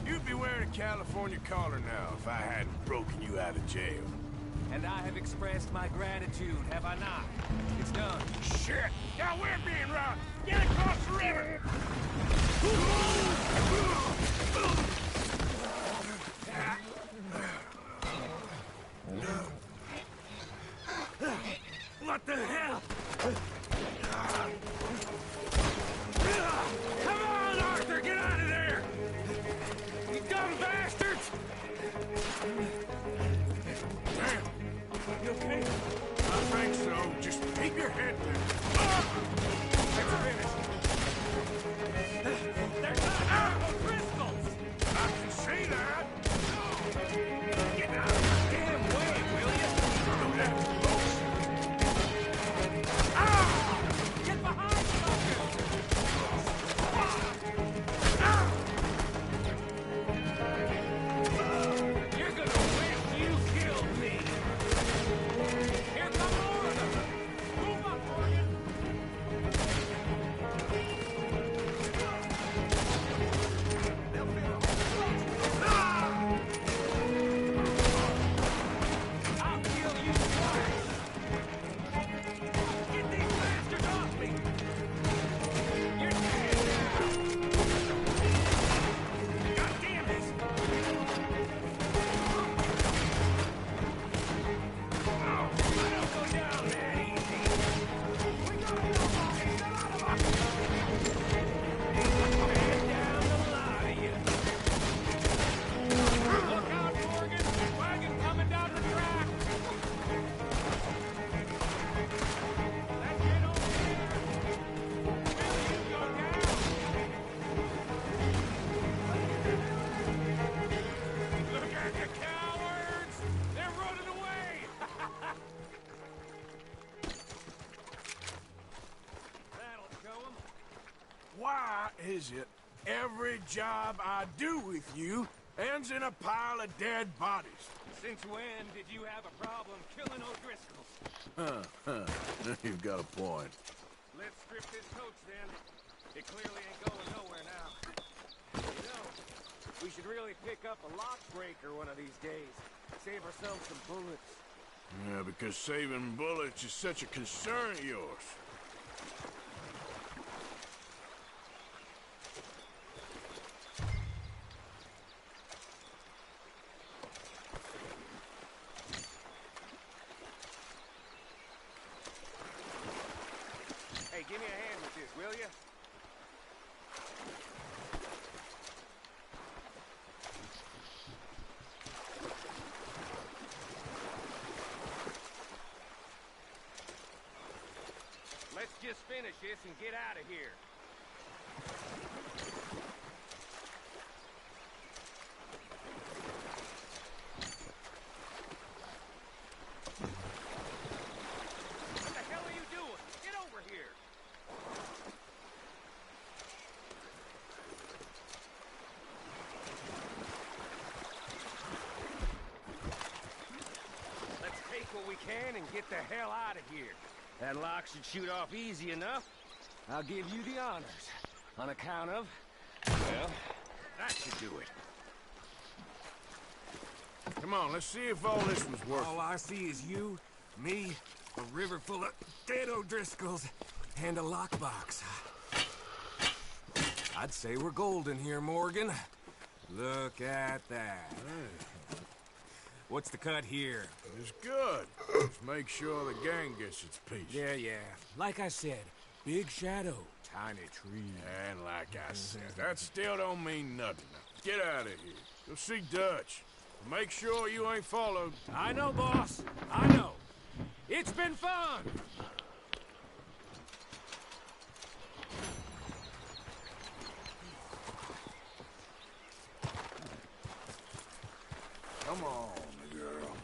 You'd be wearing a California collar now if I hadn't broken you out of jail. And I have expressed my gratitude, have I not? It's done. Shit! Now we're being robbed! Get across the river! What the hell? Come on, Arthur, get out of there! You dumb bastards! Damn! You okay? I think so. Just keep your head down. Let's finish. They're not crystals! I can see that! Get out of the damn way, will you? Do that. Get behind You're gonna wish you killed me! Here come more of them! Move up, Morgan! I'll kill you twice! Get these bastards off me! You're dead now! God damn it! I don't go down that easy! We got nobody! Get out of us! Man down the lot of you! Look out, Morgan! Wagon coming down the track! Let's get over there! Will you go down? Look at the cowards! They're running away! That'll show 'em. Why is it every job I do with you ends in a pile of dead bodies? Since when did you have a problem killing O'Driscolls? You've got a point. Let's strip this coach then. It clearly ain't going nowhere now. You know, we should really pick up a lock breaker one of these days. Save ourselves some bullets. Yeah, because saving bullets is such a concern of yours. Hey, give me a hand with this, will you? Let's just finish this and get out of here. What the hell are you doing? Get over here. Let's take what we can and get the hell out of here. That lock should shoot off easy enough. I'll give you the honors. On account of... well, that should do it. Come on, let's see if all this was worth it. All I see is you, me, a river full of dead O'Driscolls, and a lockbox. I'd say we're golden here, Morgan. Look at that. What's the cut here? It's good. Let's make sure the gang gets its piece. Yeah. Like I said, big shadow, tiny tree. And like I said, that still don't mean nothing. Get out of here. Go see Dutch. Make sure you ain't followed. I know, boss. I know. It's been fun. Come on, girl.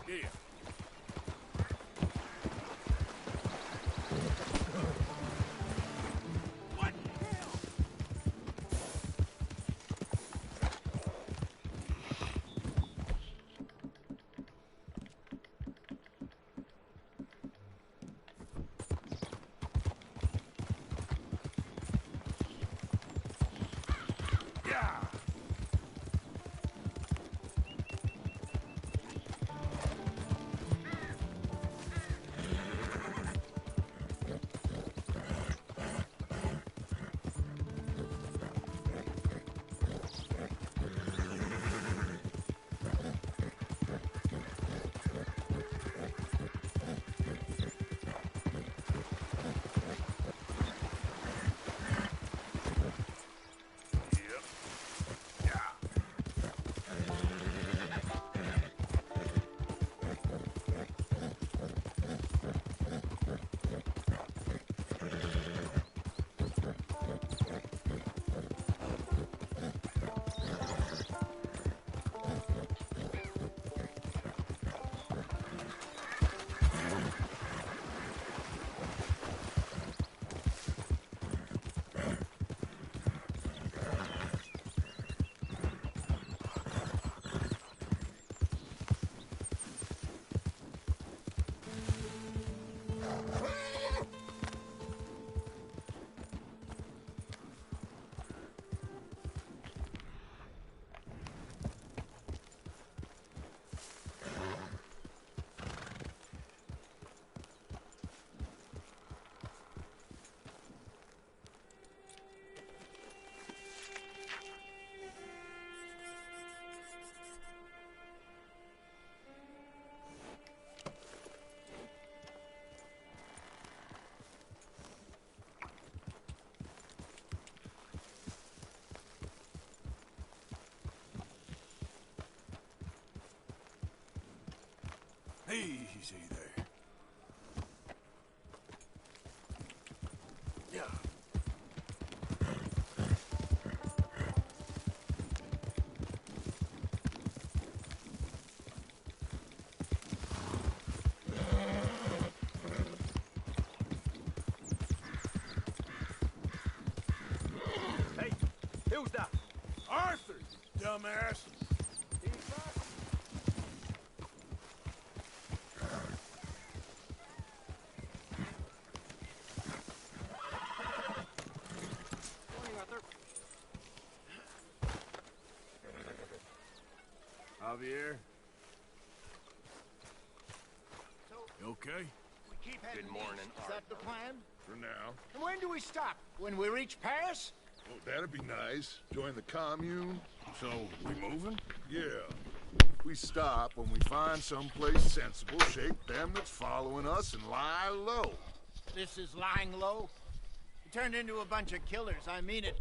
Yeah. Easy there. Yeah. Hey, who's that? Arthur, you dumbass. Javier? You okay? We keep heading Good morning, east. Is that the plan? For now. And when do we stop? When we reach Paris? Oh, that'd be nice. Join the commune. So, we moving? Yeah. We stop when we find someplace sensible, shake them that's following us, and lie low. This is lying low? We turned into a bunch of killers, I mean it.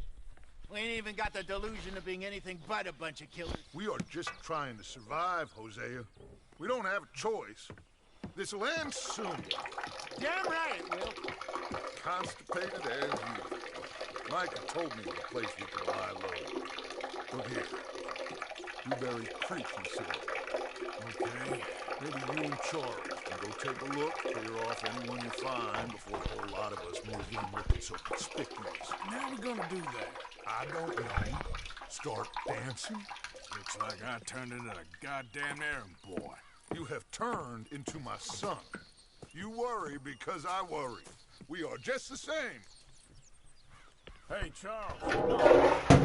We ain't even got the delusion of being anything but a bunch of killers. We are just trying to survive, Hosea. We don't have a choice. This'll end soon. Damn right it will. Constipated as usual. Micah told me of a place we could lie low. Look here. Dewberry Creek, he said. Okay. Maybe you and Charles can go take a look, clear off anyone you find before the whole lot of us move in looking so conspicuous. How are we gonna do that? I don't know. Start dancing? Looks like I turned into a goddamn errand boy. You have turned into my son. You worry because I worry. We are just the same. Hey, Charles.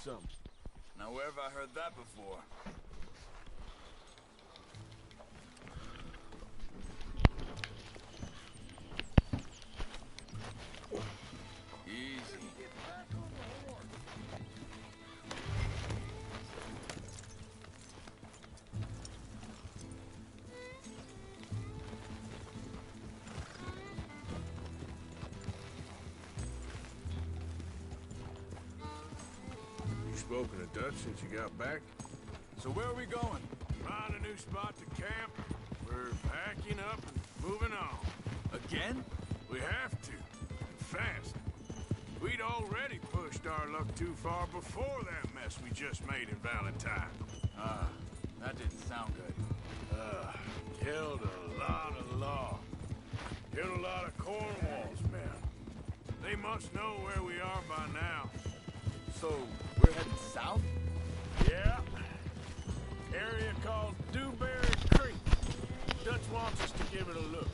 something. Now, where have I heard that before? Easy. You spoken to Dutch since you got back? So where are we going? Find a new spot to camp. We're packing up and moving on. Again? We have to. And fast. We'd already pushed our luck too far before that mess we just made in Valentine. That didn't sound good. Killed a lot of law. Killed a lot of Cornwall's men. They must know where we are by now. So, we're heading south? Yeah. Area called Dewberry Creek. Dutch wants us to give it a look.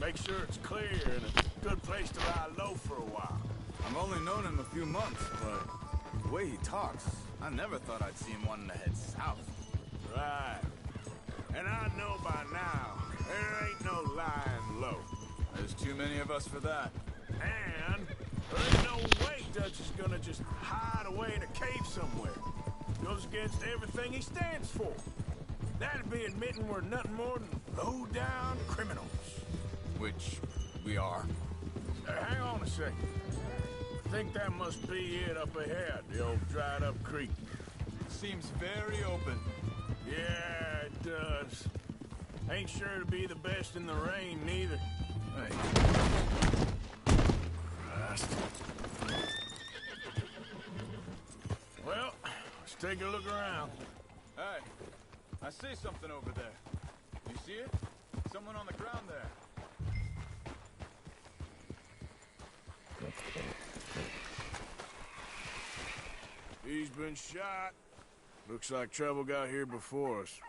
Make sure it's clear and a good place to lie low for a while. I've only known him a few months, but the way he talks, I never thought I'd see him wanting to head south. Right. And I know by now, there ain't no lying low. There's too many of us for that. And there ain't no way Dutch is gonna just hide away in a cave somewhere. Goes against everything he stands for. That'd be admitting we're nothing more than low-down criminals. Which we are. Hang on a second. I think that must be it up ahead, the old dried-up creek. Seems very open. Yeah, it does. Ain't sure to be the best in the rain, neither. Hey. Christ. Well, let's take a look around. Hey, I see something over there. You see it? Someone on the ground there. He's been shot. Looks like trouble got here before us.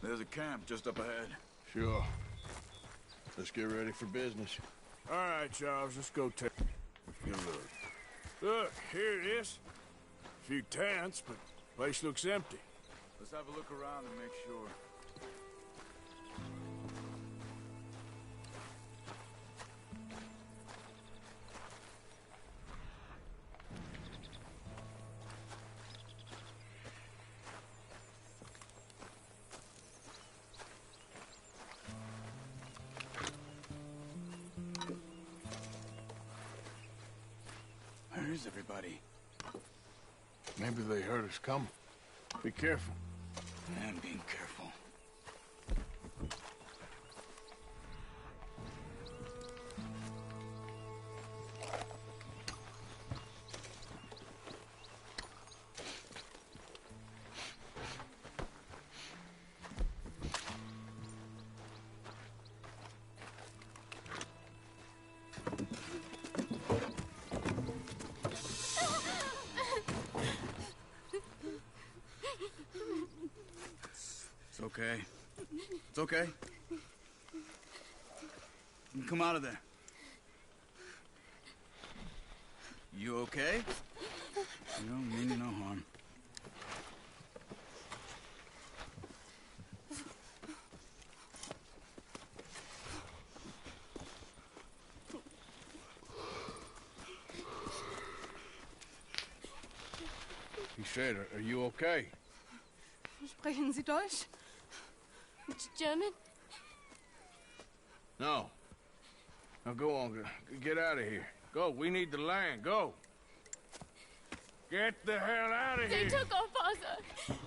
There's a camp just up ahead. Sure. Let's get ready for business. All right, Charles, let's go take a look. Look, here it is. A few tents, but the place looks empty. Let's have a look around and make sure. Where is everybody? Maybe they heard us coming. Be careful. I am being careful. It's okay. It's okay. You come out of there. You okay? You don't mean no harm. He said, are you okay? Sprechen Sie Deutsch? German? No. Now go on, get out of here. Go, we need the land, go. Get the hell out of They here. took our father.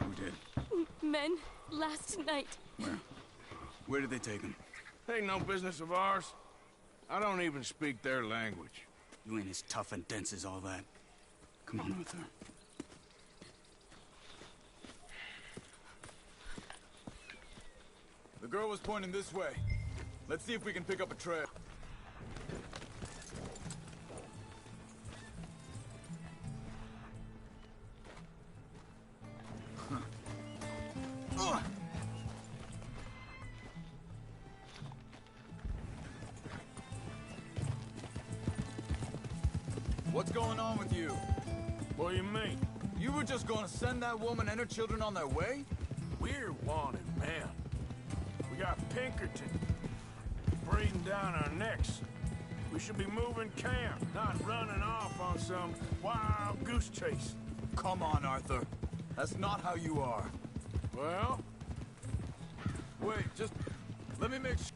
Who did? Men, last night. Where? Where did they take him? Ain't no business of ours. I don't even speak their language. You ain't as tough and dense as all that. Come on, Arthur. The girl was pointing this way. Let's see if we can pick up a trail. What's going on with you? What do you mean? You were just gonna send that woman and her children on their way? We're wanted, man. We got Pinkerton breathing down our necks. We should be moving camp, not running off on some wild goose chase. Come on, Arthur. That's not how you are. Well? Wait, just let me make sure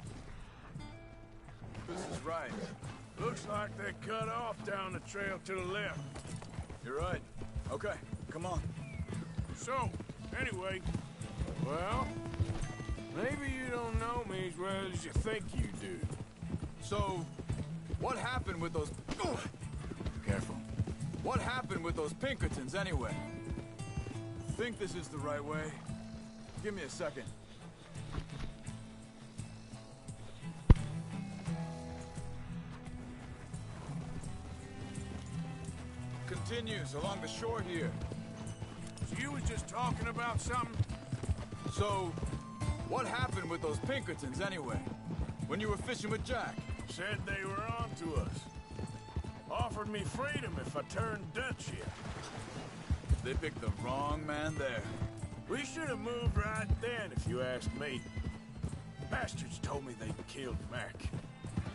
this is right. Looks like they cut off down the trail to the left. You're right. Okay, come on. So, anyway, well, maybe you don't know me as well as you think you do. So, what happened with those... Careful. What happened with those Pinkertons, anyway? Think this is the right way? Give me a second. Continues along the shore here. So you was just talking about something? So, what happened with those Pinkertons, anyway? When you were fishing with Jack? Said they were on to us. Offered me freedom if I turned Dutch here. They picked the wrong man there. We should have moved right then, if you ask me. Bastards told me they'd killed Mac.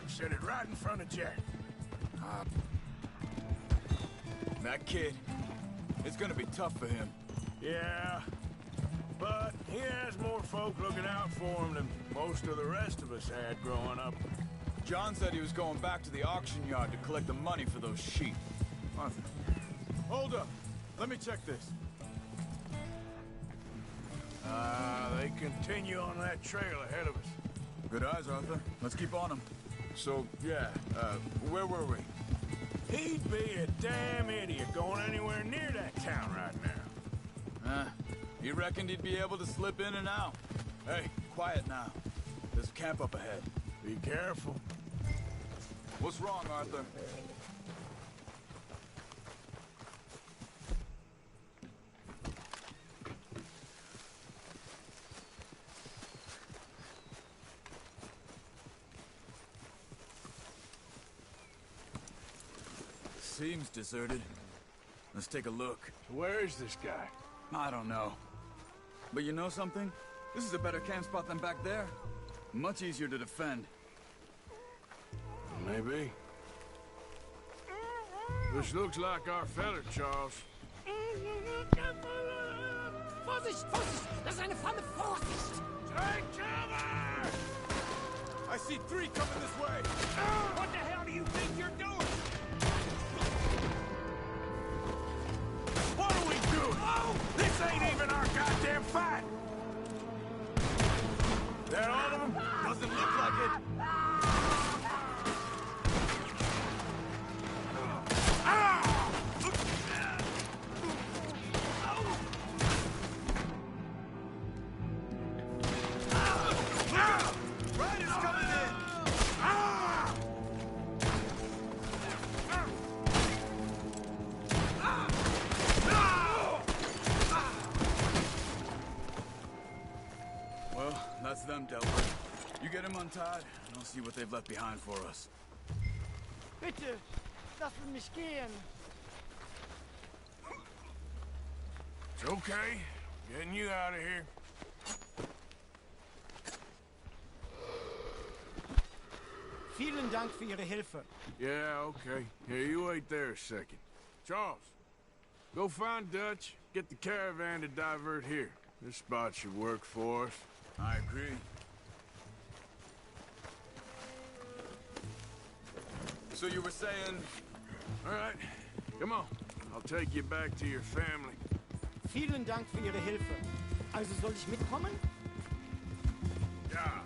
Said it right in front of Jack. That kid, it's gonna be tough for him. Yeah, but he has more folk looking out for him than most of the rest of us had growing up. John said he was going back to the auction yard to collect the money for those sheep. Arthur, hold up. Let me check this. They continue on that trail ahead of us. Good eyes, Arthur. Let's keep on them. So, yeah, where were we? He'd be a damn idiot going anywhere near that town right now. He reckoned he'd be able to slip in and out. Hey, quiet now. There's a camp up ahead. Be careful. What's wrong, Arthur? Seems deserted. Let's take a look. Where is this guy? I don't know. But you know something? This is a better camp spot than back there. Much easier to defend. Maybe. This looks like our fella, Charles. Vorsicht, Vorsicht! Das ist eine Falle! Vorsicht! Take cover! I see 3 coming this way! What the hell do you think you're doing? What are we doing? Oh, this ain't even our goddamn fight! There all of them? Doesn't look like it. That's them dealt with. You get them untied, and I'll see what they've left behind for us. Bitte, lassen mich gehen. It's okay. Getting you out of here. Vielen Dank für Ihre Hilfe. Yeah, okay. Here, you wait there a second. Charles, go find Dutch, get the caravan to divert here. This spot should work for us. I agree. So you were saying... All right, come on. I'll take you back to your family. Vielen Dank für Ihre Hilfe. Also soll ich mitkommen? Ja.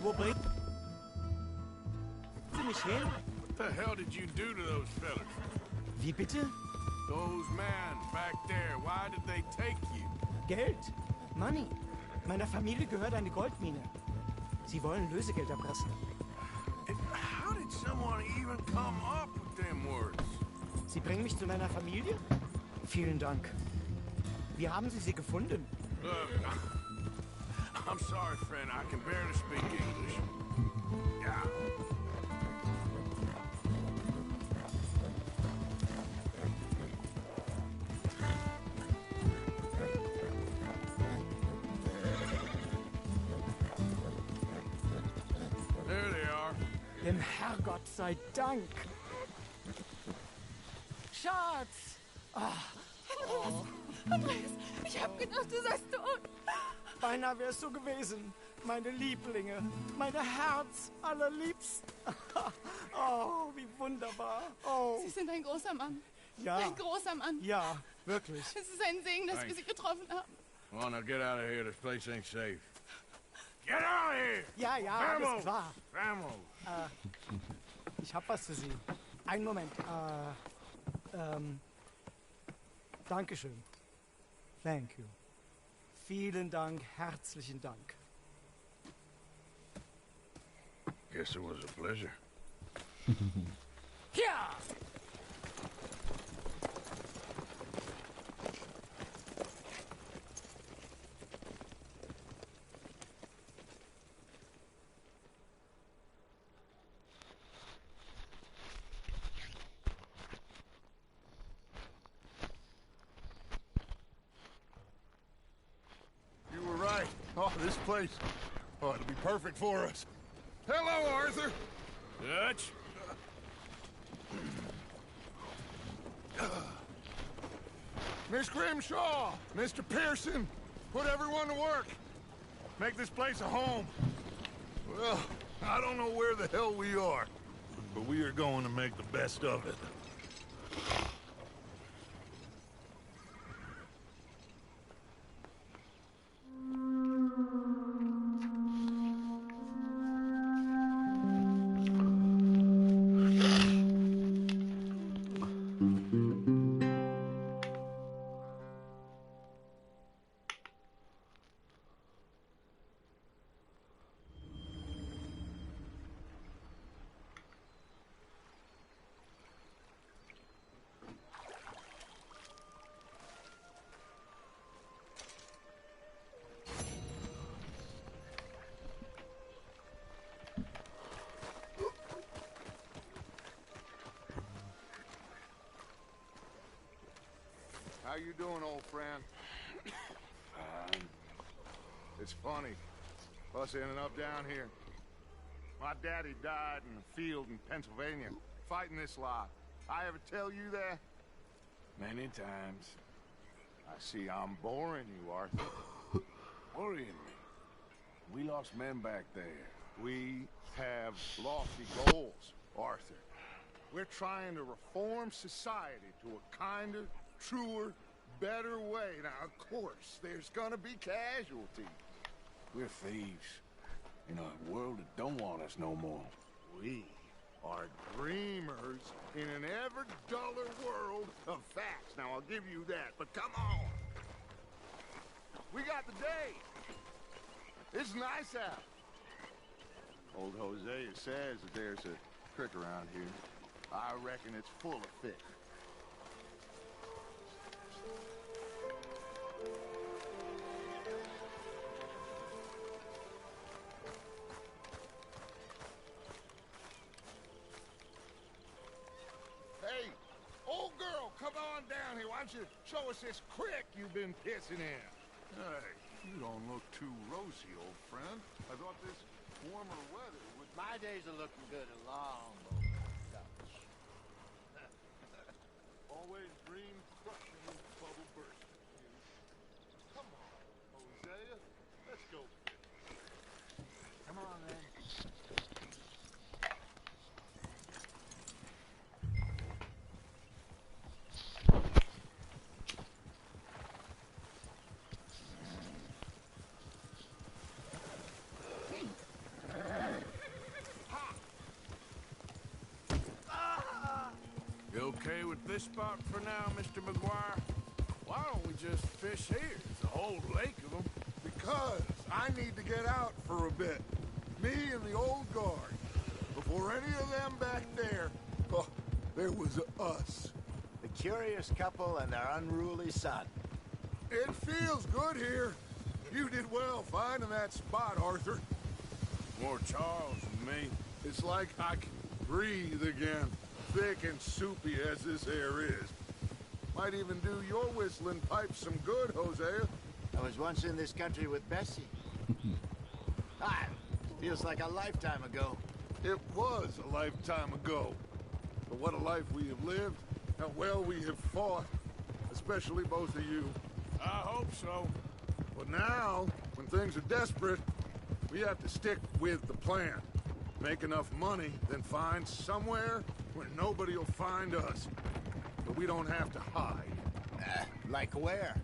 Wo bringt Sie mich her? What the hell did you do to those fellas? Wie bitte? Those men back there, why did they take you? Geld. Money. Meiner Familie gehört eine Goldmine. Sie wollen Lösegeld erpressen. How did someone even come up with them words? Sie bringen mich zu meiner Familie? Vielen Dank. Wie haben Sie sie gefunden? Look, I'm sorry, friend. I can barely speak English. Yeah. There they are. Dem Herrgott sei Dank. Schatz! Andreas, ich hab gedacht, du seist tot. Beinahe wär's so gewesen. Meine Lieblinge, meine Herz allerliebsten. Oh, wie wunderbar. Oh. Sie sind ein großer Mann. Ja. Ein großer Mann. Ja, wirklich. Es ist ein Segen, dass wir Sie getroffen haben. Come on, now get out of here. This place ain't safe. Get out of here! Ja, ja, Vamos! alles klar. Vamos! Ich hab was für Sie. Einen Moment. Dankeschön. Thank you. Vielen Dank, herzlichen Dank. Guess it was a pleasure. Ja! You were right. Oh, this place. Oh, it'll be perfect for us. Hello, Arthur. Dutch? Miss Grimshaw, Mr. Pearson, put everyone to work. Make this place a home. Well, I don't know where the hell we are, but we are going to make the best of it. How you doing, old friend? Fine. It's funny, us ending up down here. My daddy died in a field in Pennsylvania, fighting this lot. I ever tell you that? Many times. I see I'm boring you, Arthur. Worrying me. We lost men back there. We have lofty goals, Arthur. We're trying to reform society to a kinder, truer, better way. Now, of course, there's gonna be casualties. We're thieves in a world that don't want us no more. We are dreamers in an ever duller world of facts. Now, I'll give you that, but come on. We got the day. It's nice out. Old Hosea says that there's a creek around here. I reckon it's full of fish. Hey, old girl, come on down here. Why don't you show us this creek you've been pissing in? Hey, you don't look too rosy, old friend. I thought this warmer weather would... My days are looking good along. Always dream crushing and bubble bursting. Come on, Hosea. Let's go. Come on, then. You okay with this spot for now, Mr. McGuire? Why don't we just fish here? There's a whole lake of them. Because I need to get out for a bit. Me and the old guard. Before any of them back there, oh, there was us. The curious couple and their unruly son. It feels good here. You did well finding that spot, Arthur. More Charles than me. It's like I can breathe again, thick and soupy as this air is. Might even do your whistling pipes some good, Hosea. I was once in this country with Bessie. Feels like a lifetime ago. It was a lifetime ago. But what a life we have lived. How well we have fought. Especially both of you. I hope so. But now, when things are desperate, we have to stick with the plan. Make enough money, then find somewhere where nobody will find us. But we don't have to hide. Like where?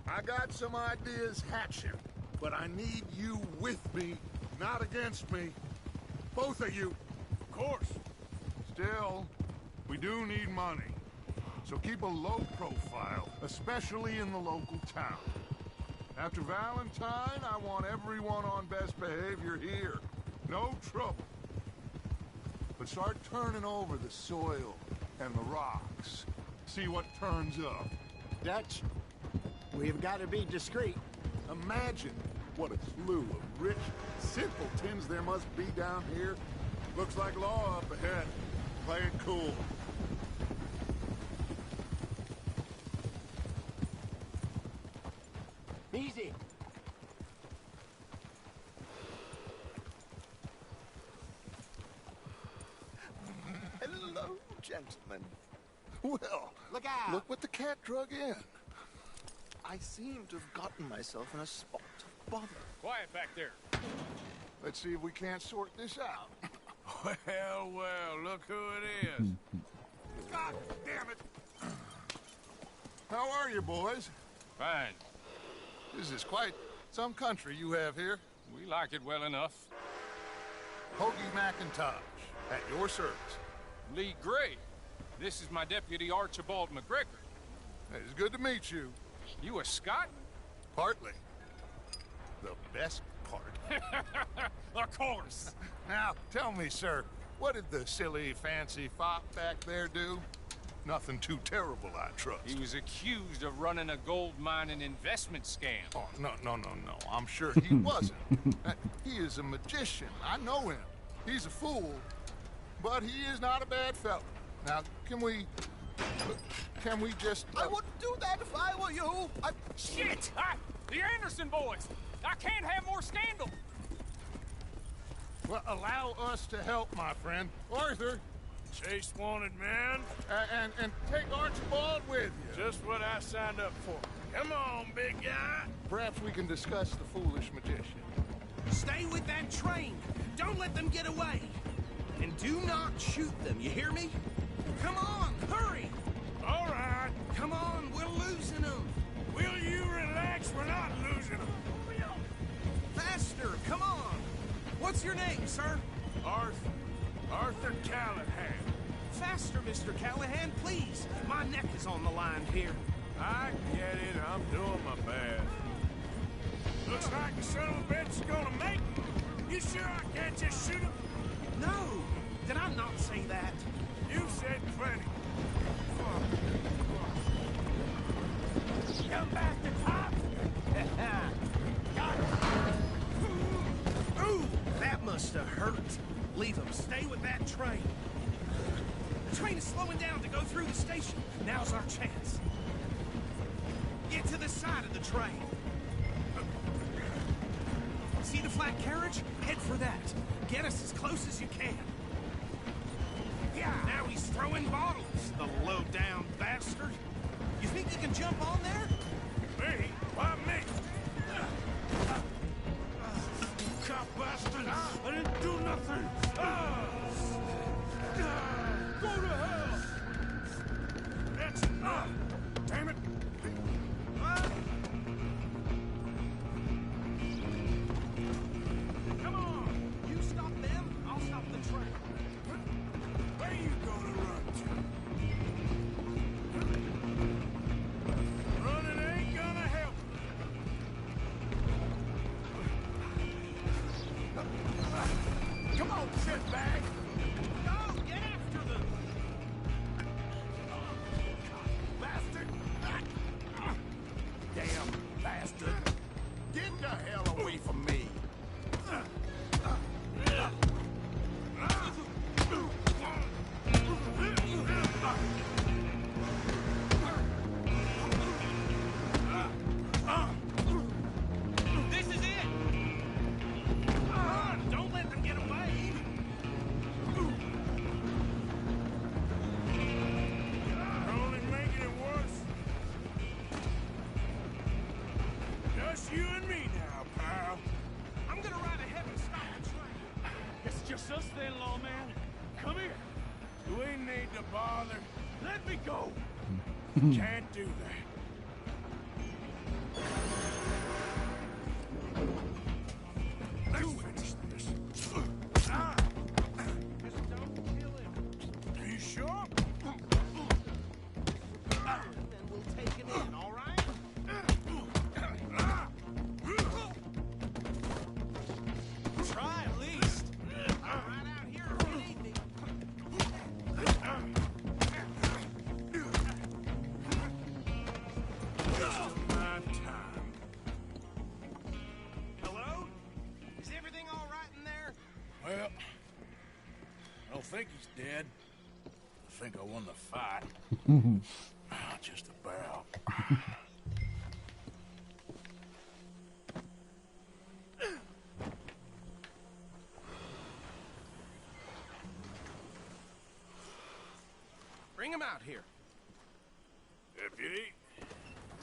I got some ideas hatching, but I need you with me, not against me. Both of you. Of course. Still, we do need money. So keep a low profile, especially in the local town. After Valentine, I want everyone on best behavior here. No trouble. But start turning over the soil and the rocks. See what turns up. Dutch, we've got to be discreet. Imagine what a slew of rich simpletons there must be down here. Looks like law up ahead. Play it cool. Easy. Hello, gentlemen. Well, look out! Look what the cat drug in. I seem to have gotten myself in a spot of bother. Quiet back there. Let's see if we can't sort this out. Well, look who it is. God damn it! How are you, boys? Fine. This is quite some country you have here. We like it well enough. Hoagie McIntosh, at your service. Lee Gray. This is my deputy, Archibald McGregor. It's good to meet you. You a Scot? Partly. The best part. Of course. Now, tell me, sir, what did the silly, fancy fop back there do? Nothing too terrible, I trust. He was accused of running a gold mining investment scam. Oh, no. I'm sure he wasn't. He is a magician. I know him. He's a fool, but he is not a bad fellow. Now, can we just... I wouldn't do that if I were you. Shit! The Anderson boys! I can't have more scandal! Well, allow us to help, my friend. Arthur! Chase wanted man. And take Archibald with you. Just what I signed up for. Come on, big guy. Perhaps we can discuss the foolish magician. Stay with that train. Don't let them get away. And do not shoot them, you hear me? Come on, hurry! All right. Come on, we're losing them. Will you relax? We're not losing them. Faster, come on. What's your name, sir? Arthur Callahan. Faster, Mr. Callahan, please. My neck is on the line here. I get it. I'm doing my best. Looks like the son of a bitch is gonna make it. You sure I can't just shoot him? No. Did I not say that? You said plenty. Come back to top. Got it. Ooh, that must have hurt. Leave them. Stay with that train. The train is slowing down to go through the station. Now's our chance. Get to the side of the train. See the flat carriage? Head for that. Get us as close as you can. Yeah, now he's throwing bottles, the low-down bastard. You think you can jump on there? Me? Why me? Cop bastard! I didn't do nothing! Go to hell! That's enough! Damn it! Come on! You stop them, I'll stop the train. Where you gonna run to? need to bother. Let me go! Can't do that. Let's finish this. Just don't kill him. Are you sure? Then we'll take him in, all right? Try at least. I'm right out here if you need me. My time. Hello? Is everything all right in there? Well, I don't think he's dead. I think I won the fight. Just about. Bring him out here. Deputy,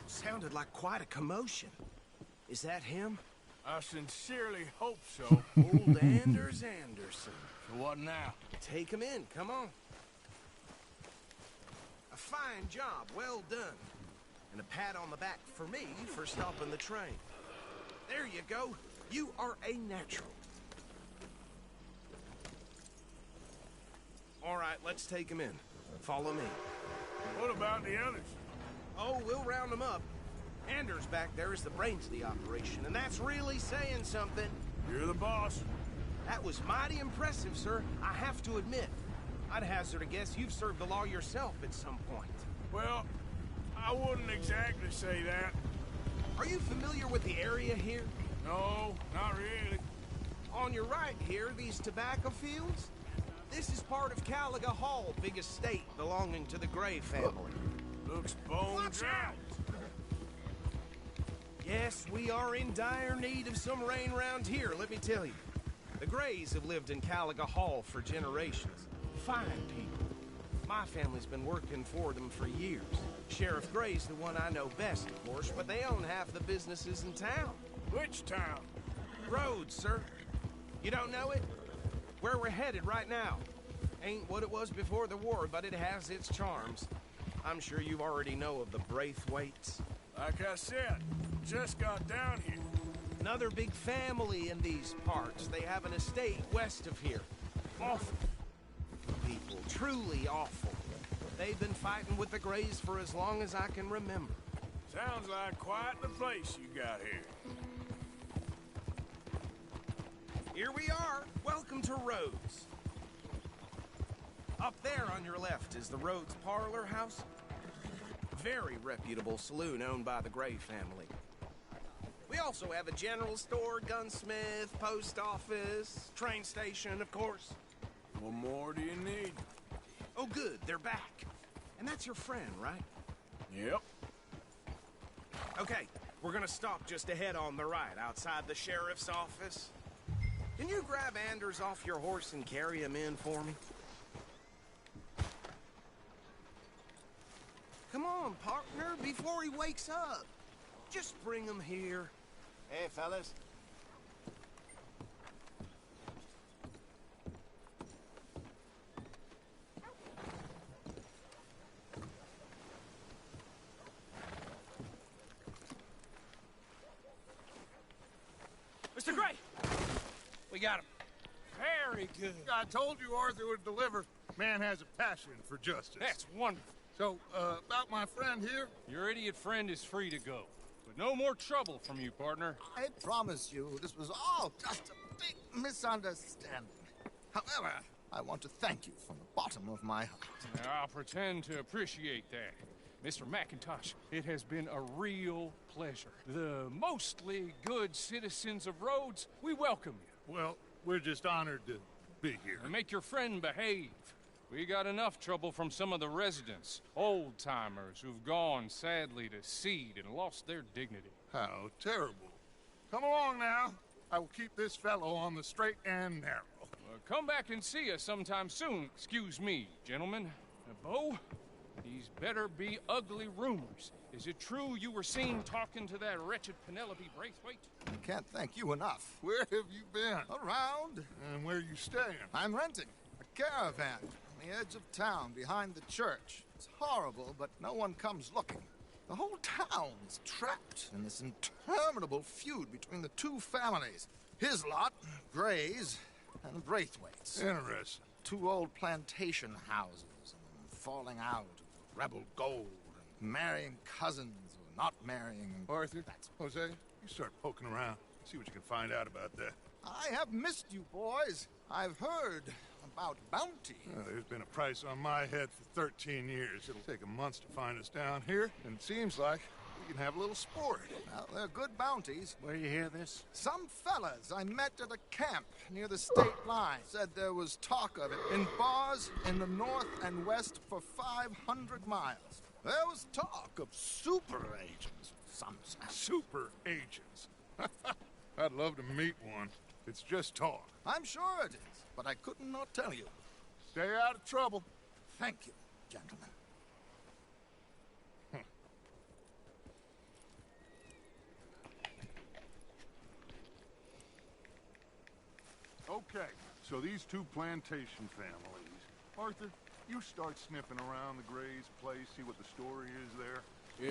Sounded like quite a commotion. Is that him? I sincerely hope so. Old Anders Anderson. So what now? Take him in, come on. A fine job, well done. And a pat on the back for me for stopping the train. There you go. You are a natural. All right, let's take him in. Follow me. What about the others? Oh, we'll round them up. Anders back there is the brains of the operation, and that's really saying something. You're the boss. That was mighty impressive, sir. I have to admit. I'd hazard a guess you've served the law yourself at some point. Well, I wouldn't exactly say that. Are you familiar with the area here? No, not really. On your right here, these tobacco fields? This is part of Caliga Hall, big estate belonging to the Gray family. Looks bone dry. Yes, we are in dire need of some rain round here, let me tell you. The Grays have lived in Caliga Hall for generations. Fine people. My family's been working for them for years. Sheriff Gray's the one I know best, of course, but they own half the businesses in town. Which town? Rhodes, sir. You don't know it? Where we're headed right now. Ain't what it was before the war, but it has its charms. I'm sure you already know of the Braithwaites. Like I said, just got down here. Another big family in these parts. They have an estate west of here. Awful people, truly awful. They've been fighting with the Grays for as long as I can remember. Sounds like quite the place you got here. Here we are. Welcome to Rhodes. Up there on your left is the Rhodes Parlor House. Very reputable saloon owned by the Gray family. We also have a general store, gunsmith, post office, train station, of course. What more do you need? Oh, good. They're back. And that's your friend, right? Yep. Okay, we're gonna stop just ahead on the right, outside the sheriff's office. Can you grab Anders off your horse and carry him in for me? Come on, partner, before he wakes up. Just bring him here. Hey, fellas. Mr. Gray! We got him. Very good. I told you Arthur would deliver. Man has a passion for justice. That's wonderful. So, about my friend here? Your idiot friend is free to go. But no more trouble from you, partner. I promise you, this was all just a big misunderstanding. However, I want to thank you from the bottom of my heart. Now, I'll pretend to appreciate that. Mr. McIntosh, it has been a real pleasure. The mostly good citizens of Rhodes, we welcome you. Well, we're just honored to be here. And make your friend behave. We got enough trouble from some of the residents, old-timers who've gone, sadly, to seed and lost their dignity. How terrible. Come along now. I will keep this fellow on the straight and narrow. Come back and see us sometime soon. Excuse me, gentlemen. Bo, these better be ugly rumors. Is it true you were seen talking to that wretched Penelope Braithwaite? I can't thank you enough. Where have you been? Around. And where you staying? I'm renting a caravan. Me the edge of town, behind the church. It's horrible, but no one comes looking. The whole town's trapped in this interminable feud between the two families. His lot, Gray's, and the Braithwaites. Interesting. Two old plantation houses, and falling out, rebel gold, and marrying cousins, or not marrying. Arthur, Jose, you start poking around. See what you can find out about that. I have missed you, boys. I've heard about bounty. There's been a price on my head for 13 years. It'll take a month to find us down here, and it seems like we can have a little sport. Well, they're good bounties. Where you hear this? Some fellas I met at a camp near the state line said there was talk of it in bars in the north and west for 500 miles. There was talk of super agents, some say. Super agents. I'd love to meet one. It's just talk. I'm sure it is, but I could not tell you. Stay out of trouble. Thank you, gentlemen. Okay, so these two plantation families. Arthur, you start sniffing around the Gray's place, see what the story is there.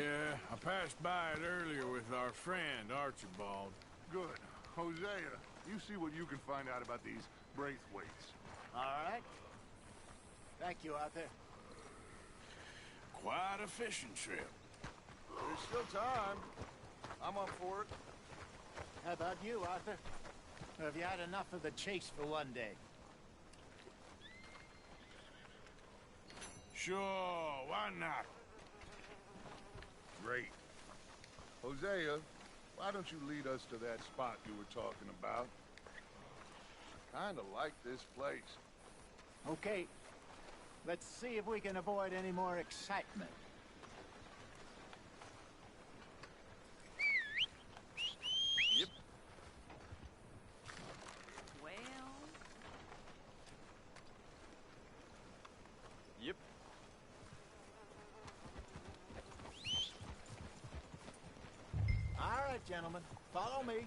Yeah, I passed by it earlier with our friend, Archibald. Good. Hosea, you see what you can find out about these Braithwaites. All right. Thank you, Arthur. Quite a fishing trip. There's still time. I'm up for it. How about you, Arthur? Or have you had enough of the chase for one day? Sure, why not? Great. Hosea, why don't you lead us to that spot you were talking about? Kinda like this place. Okay. Let's see if we can avoid any more excitement. Yep. Well... Yep. All right, gentlemen. Follow me.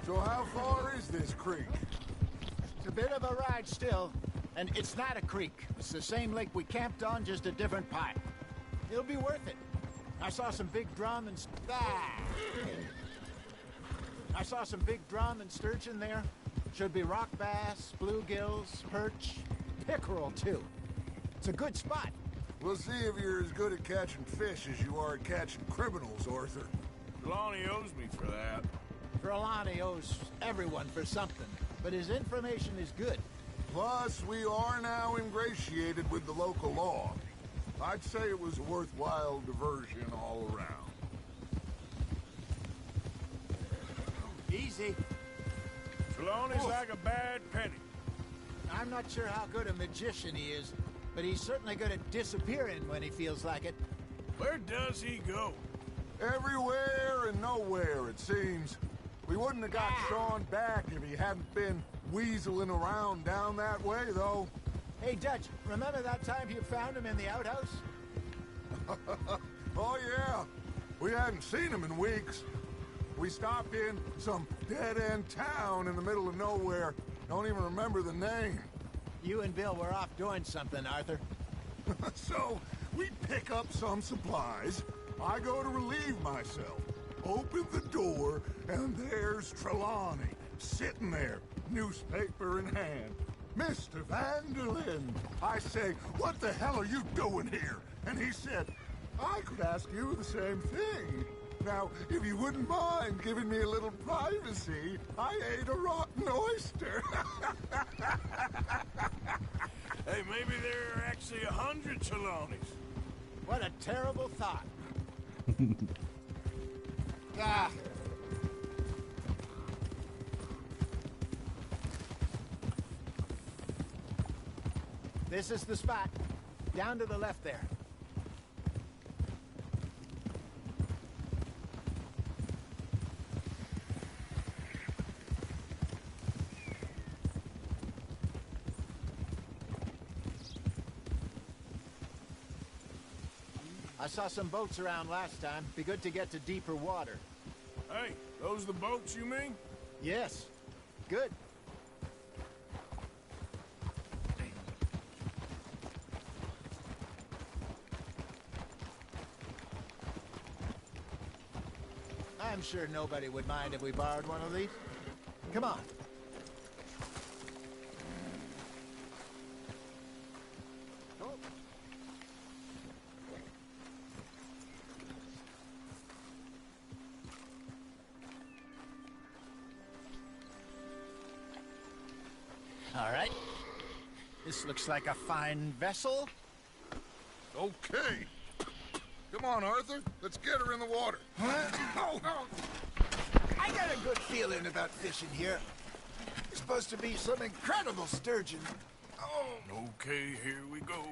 So how far is this creek? It's a bit of a ride still, and it's not a creek. It's the same lake we camped on, just a different pipe. It'll be worth it. I saw some big drum and... I saw some big drum and sturgeon there. Should be rock bass, bluegills, perch, pickerel, too. It's a good spot. We'll see if you're as good at catching fish as you are at catching criminals, Arthur. Trelawney owes me for that. Trelawney owes everyone for something, but his information is good. Plus, we are now ingratiated with the local law. I'd say it was a worthwhile diversion all around. Easy. Trelawney's like a bad penny. I'm not sure how good a magician he is, but he's certainly good at disappearing when he feels like it. Where does he go? Everywhere and nowhere, it seems. We wouldn't have got Sean back if he hadn't been weaseling around down that way, though. Hey, Dutch, remember that time you found him in the outhouse? Oh, yeah. We hadn't seen him in weeks. We stopped in some dead-end town in the middle of nowhere. Don't even remember the name. You and Bill were off doing something, Arthur. So, we pick up some supplies. I go to relieve myself. Open the door, and there's Trelawney, sitting there, newspaper in hand. Mr. Vanderlyn. I say, what the hell are you doing here? And he said, I could ask you the same thing. Now, if you wouldn't mind giving me a little privacy, I ate a rotten oyster. Hey, maybe there are actually 100 Trelawneys. What a terrible thought. Ah. This is the spot. Down to the left there. I saw some boats around last time. Be good to get to deeper water. Hey, those the boats you mean? Yes. Good. I'm sure nobody would mind if we borrowed one of these. Come on. All right. This looks like a fine vessel. Okay. Come on, Arthur. Let's get her in the water. Oh. I got a good feeling about fishing here. It's supposed to be some incredible sturgeon. Oh. Okay, here we go.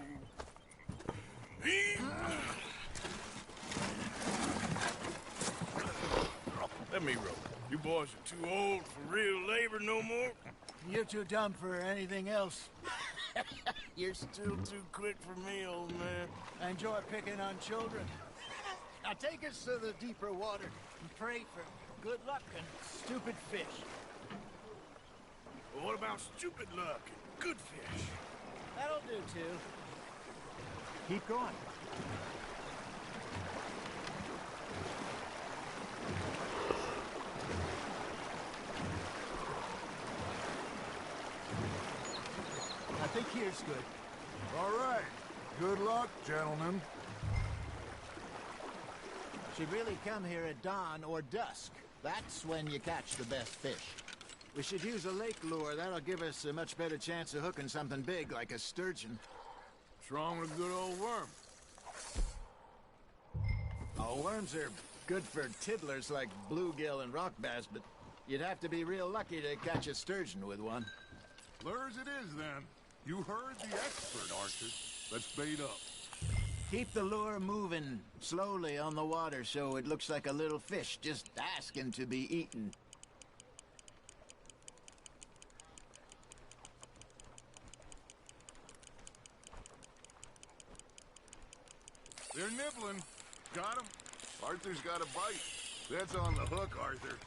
Let me row. You boys are too old for real labor no more. You're too dumb for anything else. You're still too quick for me, old man. I enjoy picking on children. Now take us to the deeper water and pray for good luck and stupid fish. Well, what about stupid luck and good fish? That'll do, too. Keep going. I think here's good. All right. Good luck, gentlemen. Should really come here at dawn or dusk. That's when you catch the best fish. We should use a lake lure. That'll give us a much better chance of hooking something big like a sturgeon. What's wrong with a good old worm? Oh, worms are good for tiddlers like bluegill and rock bass, but you'd have to be real lucky to catch a sturgeon with one. Lures it is, then. You heard the expert, Arthur. Let's bait up. Keep the lure moving slowly on the water so it looks like a little fish just asking to be eaten. They're nibbling. Got him. Arthur's got a bite. That's on the hook, Arthur.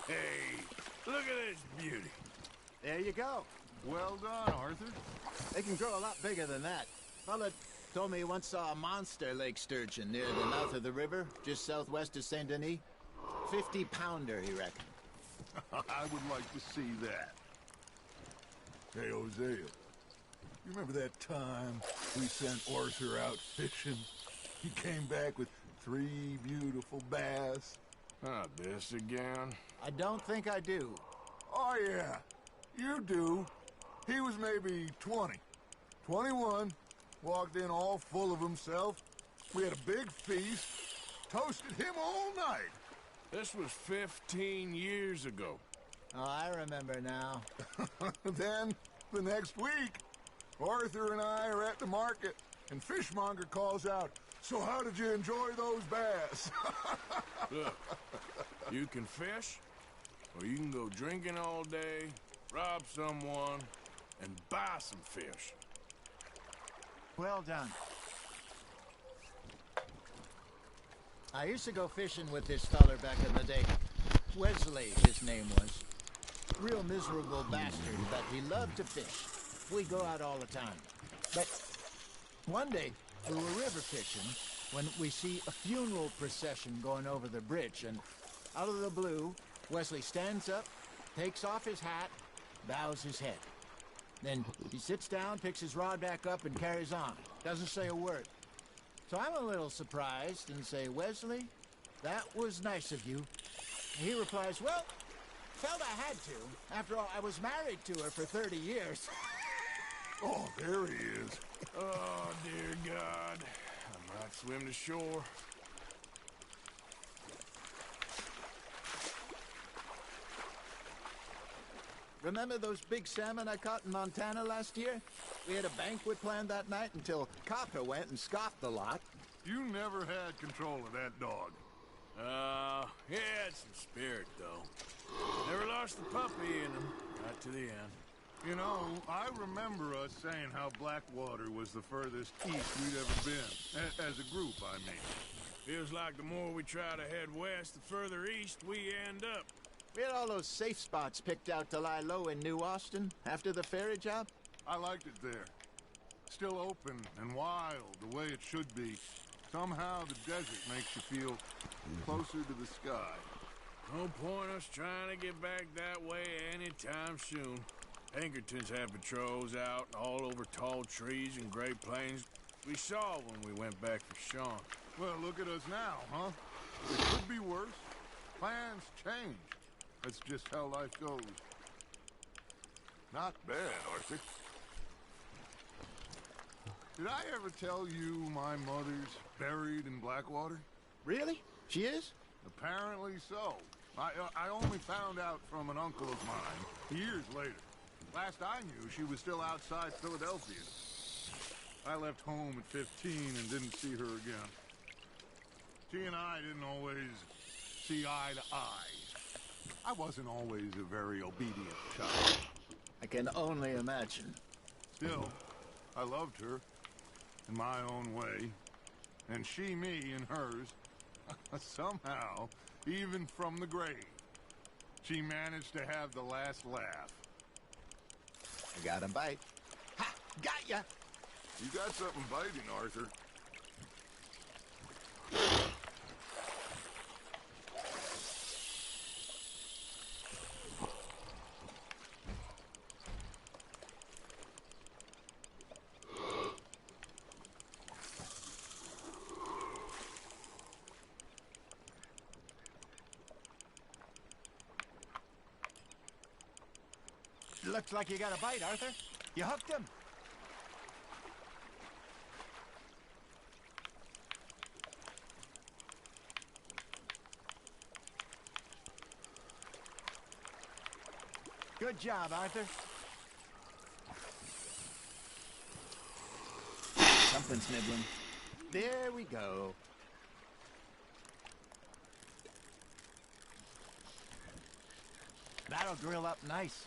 Hey, look at this beauty. There you go. Well done, Arthur. They can grow a lot bigger than that. Fella told me he once saw a monster lake sturgeon near the mouth of the river, just southwest of Saint Denis. 50-pounder, he reckoned. I would like to see that. Hey, Hosea, you remember that time we sent Arthur out fishing? He came back with 3 beautiful bass. Ah, this again? I don't think I do. Oh, yeah. You do. He was maybe 20. 21. Walked in all full of himself. We had a big feast. Toasted him all night. This was 15 years ago. Oh, I remember now. Then, the next week, Arthur and I are at the market, and Fishmonger calls out, "So how did you enjoy those bass?" Look, you can fish, or you can go drinking all day, rob someone, and buy some fish. Well done. I used to go fishing with this feller back in the day. Wesley, his name was. Real miserable bastard, but he loved to fish. We'd go out all the time. But one day, we were river fishing when we see a funeral procession going over the bridge, and out of the blue, Wesley stands up, takes off his hat, bows his head. Then he sits down, picks his rod back up, and carries on. Doesn't say a word. So I'm a little surprised and say, "Wesley, that was nice of you." And he replies, "Well, felt I had to. After all, I was married to her for 30 years. Oh, there he is. Oh, dear God. I might swim to shore. Remember those big salmon I caught in Montana last year? We had a banquet planned that night until Cocker went and scoffed the lot. You never had control of that dog. He had some spirit, though. Never lost the puppy in him. Right to the end. You know, I remember us saying how Blackwater was the furthest east we'd ever been. As a group, I mean. Feels like the more we try to head west, the further east we end up. We had all those safe spots picked out to lie low in New Austin after the ferry job. I liked it there. Still open and wild, the way it should be. Somehow the desert makes you feel closer to the sky. No point us trying to get back that way anytime soon. Pinkertons have patrols out all over tall trees and Great Plains. We saw when we went back for Sean. Well, look at us now, huh? It could be worse. Plans change. That's just how life goes. Not bad, Arthur. Did I ever tell you my mother's buried in Blackwater? Really? She is? Apparently so. I only found out from an uncle of mine years later. Last I knew, she was still outside Philadelphia. I left home at 15 and didn't see her again. She and I didn't always see eye to eye. I wasn't always a very obedient child. I can only imagine. Still, I loved her in my own way, and she me in hers. Somehow, even from the grave, she managed to have the last laugh. I got a bite. Ha! Got ya! You got something biting, Arthur. Looks like you got a bite, Arthur. You hooked him. Good job, Arthur. Something's nibbling. There we go. That'll grill up nice.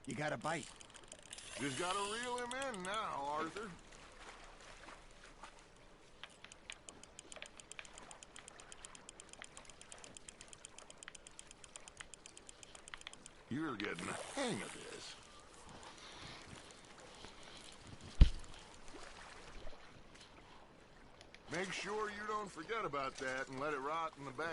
You got a bite. Just gotta reel him in now, Arthur. You're getting the hang of this. Make sure you don't forget about that and let it rot in the bag.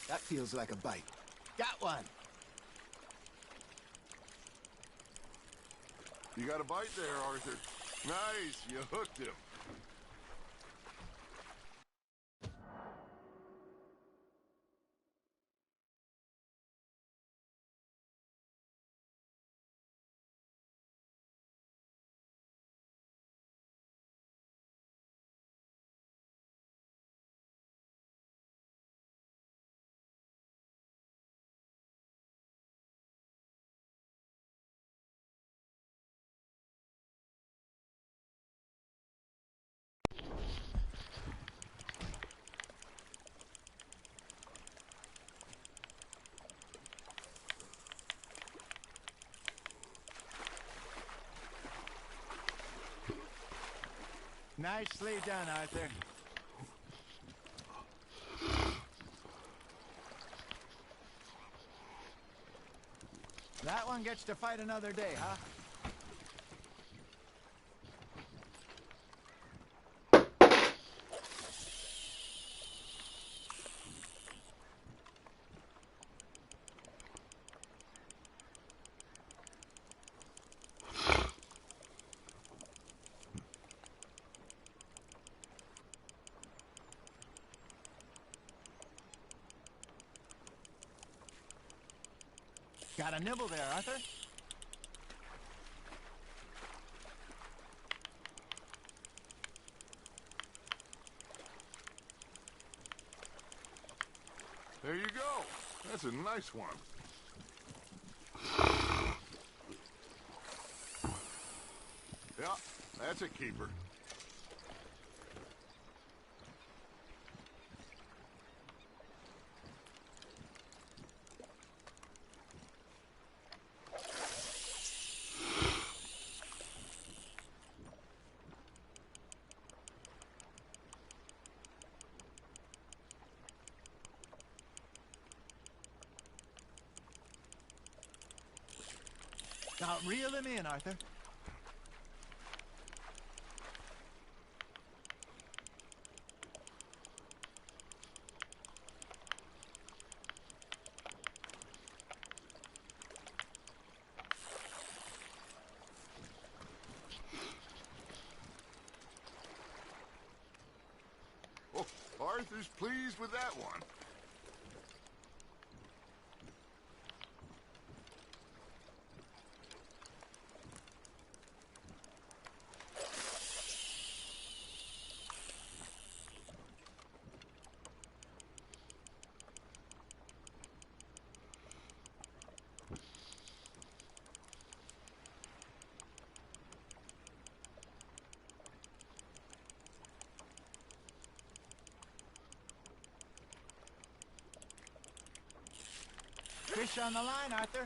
That feels like a bite. Got one. You got a bite there, Arthur. Nice, you hooked him. Nicely done, Arthur. That one gets to fight another day, huh? Got a nibble there, Arthur? There you go. That's a nice one. Yeah, that's a keeper. Now reel him in, Arthur. Oh, Arthur's pleased with that one. Fish on the line, Arthur.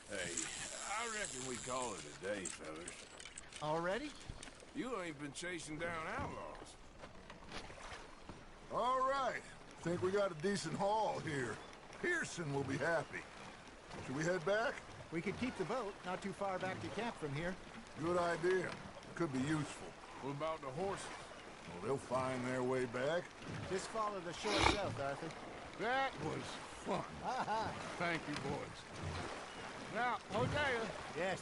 Hey, I reckon we call it a day, fellas. Already? You ain't been chasing down outlaws. All right. Think we got a decent haul here. Pearson will be happy. Should we head back? We could keep the boat not too far back to camp from here. Good idea. Could be useful. What about the horses? Well, they'll find their way back. Just follow the shore south, Arthur. That was fun. Thank you, boys. Now, Hosea. Yes.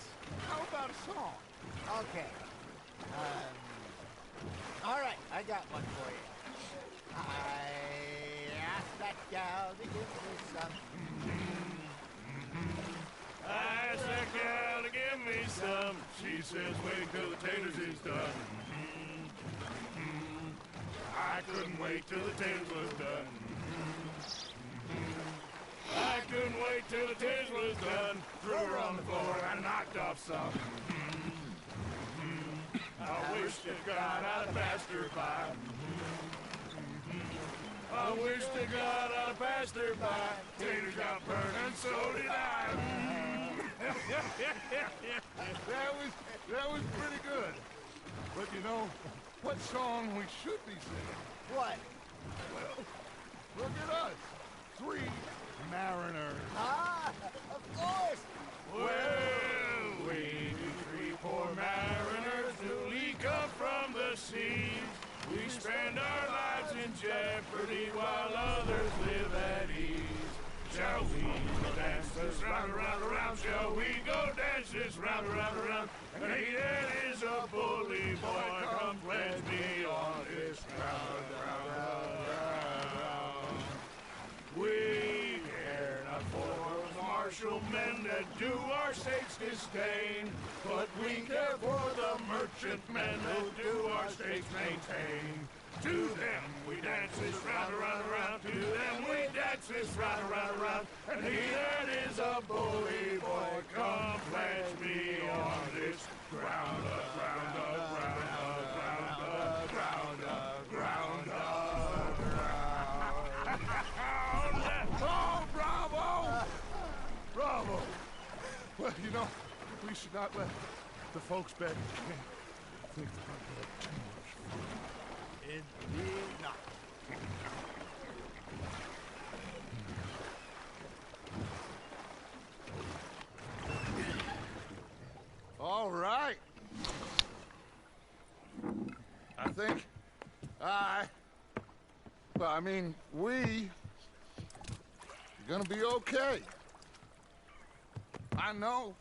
How about a song? Okay. All right, I got one for you. I asked that gal to give me some. I asked that gal to give me some. She says wait till the taters is done. I couldn't wait till the taters was done. I couldn't wait till the taters was done. Threw her on the floor and knocked off some. I wish to God I'd have passed her by. I wish to God I'd have passed her by. Taters got burned and so did I. That was pretty good. But you know, what song we should be singing? What? Well, look at us. 3 mariners. Ah, of course. Well, we 3 poor mariners newly come from the seas. We spend our lives in jeopardy while others live at ease. Shall we go dance this round, around, around? Shall we go dance this round, around, around? And he that is a bully boy, come pledge me on this round, round, round, round. We care not for the martial men that do our state's disdain, but we care for the merchant men that do our state's maintain. To them we dance this round, around, around. To them we dance this round, around, around. And he that is a bully boy, come pledge me on this ground up, ground up, ground up, ground up, ground up, ground up. Oh, bravo! Bravo! Well, you know, we should not let the folks back think about too much. Indeed not. All right. I think we are gonna be okay. I know.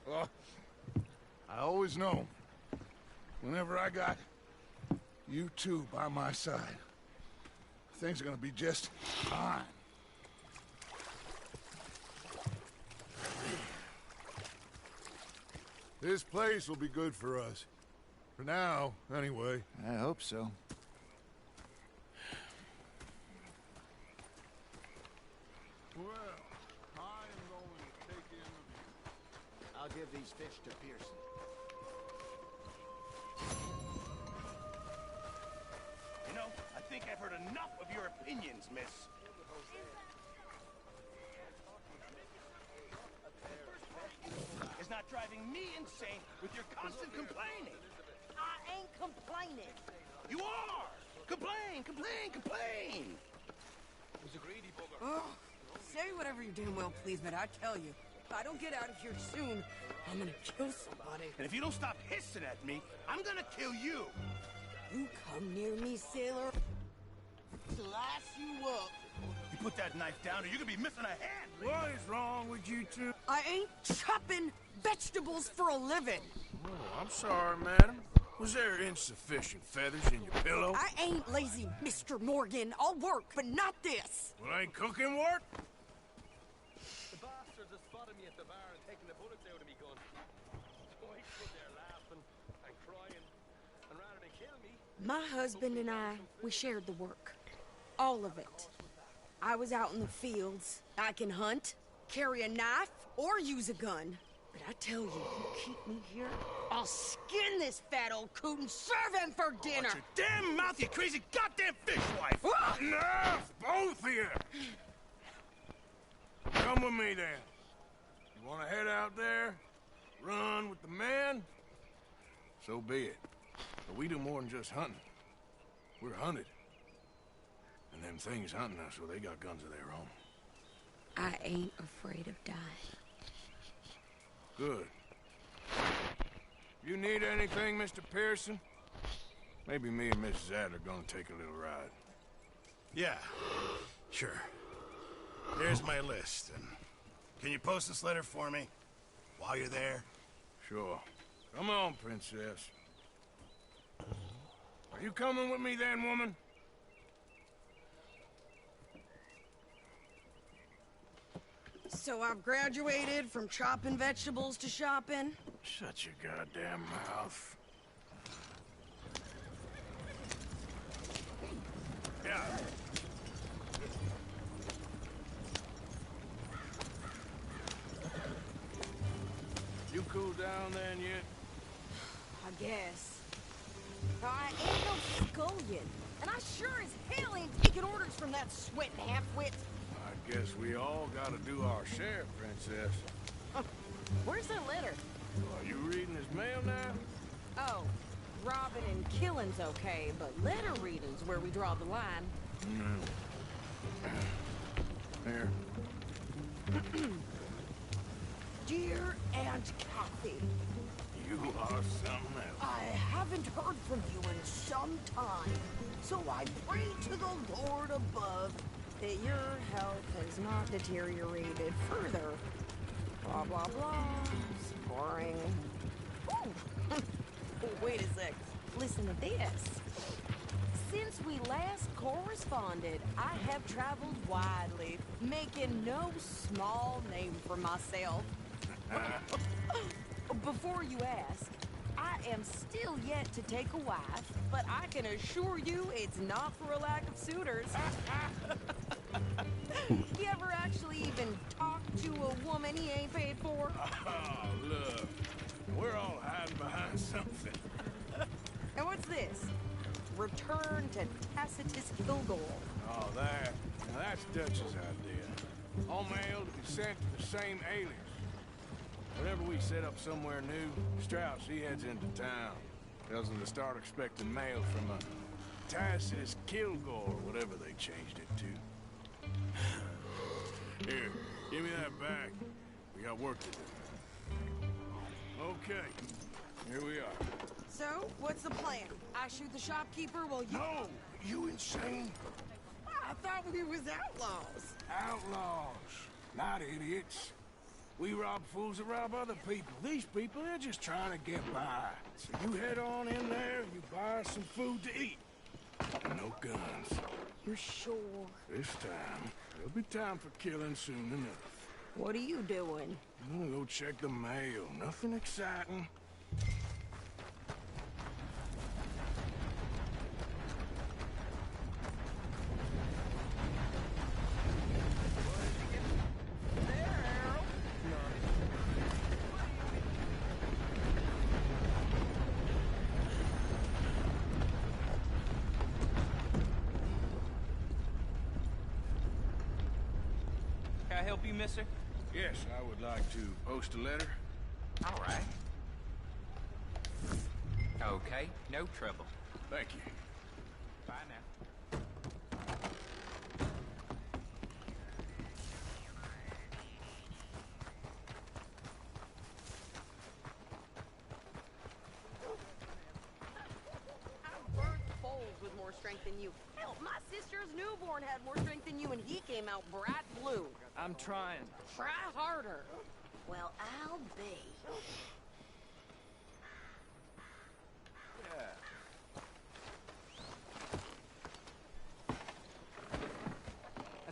I always know. Whenever I got you two by my side, things are gonna be just fine. This place will be good for us. For now, anyway. I hope so. Well, I am going to take in the view. I'll give these fish to Pearson. You know, I think I've heard enough of your opinions, miss. It's not driving me insane with your constant complaining. I ain't complaining. You are! Complain, complain, complain! Who's a greedy bugger? Oh, say whatever you damn well please, but I tell you, if I don't get out of here soon, I'm gonna kill somebody. And if you don't stop hissing at me, I'm gonna kill you! You come near me, sailor, slice you up. You put that knife down or you're gonna be missing a hand! What is wrong with you two? I ain't chopping vegetables for a living. Oh, I'm sorry, madam. Was there insufficient feathers in your pillow? I ain't lazy, Mr. Morgan. I'll work, but not this. Well, ain't cooking work? The bastards have spotted me at the bar and taken the bullets out of me gun. So I stood there laughing and crying, and rather than kill me... My husband and I, we shared the work. All of it. I was out in the fields. I can hunt, carry a knife, or use a gun. But I tell you, you keep me here, I'll skin this fat old coot and serve him for dinner. Watch your damn mouth, you crazy goddamn fishwife! Enough, both of you! Come with me, then. You want to head out there, run with the men? So be it. But we do more than just hunting. We're hunted. And them things hunting us, well, they got guns of their own. I ain't afraid of dying. Good. You need anything, Mr. Pearson? Maybe me and Mrs. Adler gonna take a little ride. Yeah, sure. Here's my list, and can you post this letter for me while you're there? Sure. Come on, princess. Are you coming with me then, woman? So I've graduated from chopping vegetables to shopping? Shut your goddamn mouth. Yeah. You cool down then yet? I guess. I ain't no scullion, and I sure as hell ain't taking orders from that sweating half-wit. I guess we all gotta do our share, princess. Where's that letter? Are you reading his mail now? Oh, robbing and killing's okay, but letter reading's where we draw the line. Here. Dear Aunt Kathy, You are something else. I haven't heard from you in some time, so I pray to the Lord above that your health has not deteriorated further. Blah, blah, blah. Boring. Ooh. Wait a sec. Listen to this. Since we last corresponded, I have traveled widely, making no small name for myself. Before you ask, I am still yet to take a wife, but I can assure you it's not for a lack of suitors. You ever actually even talk to a woman he ain't paid for? Oh, look. We're all hiding behind something. And what's this? Return to Tacitus Kilgore. Oh, that. Now that's Dutch's idea. All mail to be sent to the same alias. Whenever we set up somewhere new, Strauss, he heads into town. Tells them to start expecting mail from a Tacitus Kilgore, whatever they changed it to. Here, give me that back. We got work to do. Okay, here we are. So, what's the plan? I shoot the shopkeeper while you... No! You insane? I thought we was outlaws. Outlaws, not idiots. We rob fools that rob other people. These people, they're just trying to get by. So you head on in there and you buy some food to eat. No guns. You're sure? This time, there'll be time for killing soon enough. What are you doing? I'm gonna go check the mail. Nothing exciting. Can I help you, mister? Yes, I would like to post a letter. All right. Okay, no trouble. Thank you. Bye now. I burnt foals with more strength than you. Hell, my sister's newborn had more strength than you, and he came out bright blue. I'm trying. Try harder. Well, I'll be. Yeah.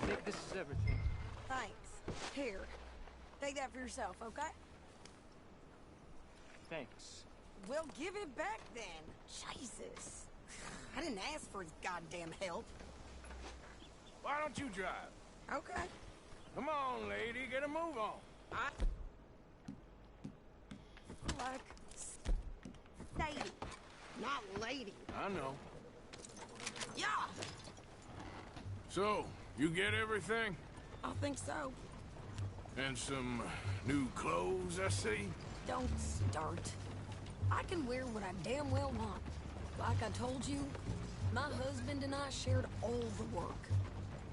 I think this is everything. Thanks. Here. Take that for yourself, okay? Thanks. Well, give it back then. Jesus. I didn't ask for his goddamn help. Why don't you drive? Okay. Come on, lady, get a move on. I like Sadie, not lady. I know. Yeah. So, you get everything? I think so. And some new clothes, I see? Don't start. I can wear what I damn well want. Like I told you, my husband and I shared all the work.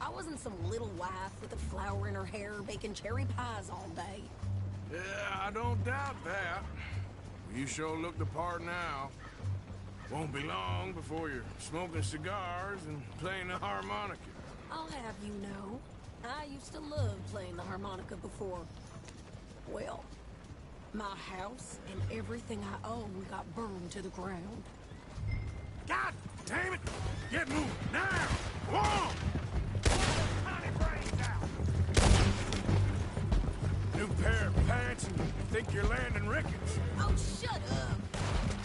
I wasn't some little wife with a flower in her hair baking cherry pies all day. Yeah, I don't doubt that. You sure look the part now. Won't be long before you're smoking cigars and playing the harmonica. I'll have you know, I used to love playing the harmonica before. Well, my house and everything I own got burned to the ground. God damn it! Get moving now! Come on! Tiny brains out! New pair of pants and you think you're landing Ricketts. Oh, shut up!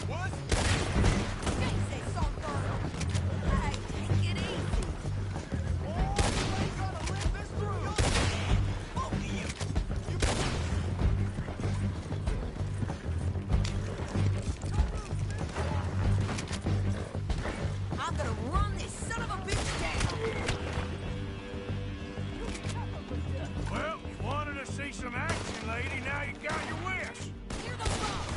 What? Can't say soft girl. Hey, take it easy. Oh, you ain't gonna live this through! Both of you. I'm gonna run this son of a bitch down. Well, you wanted to see some action, lady. Now you got your wish. You're the boss.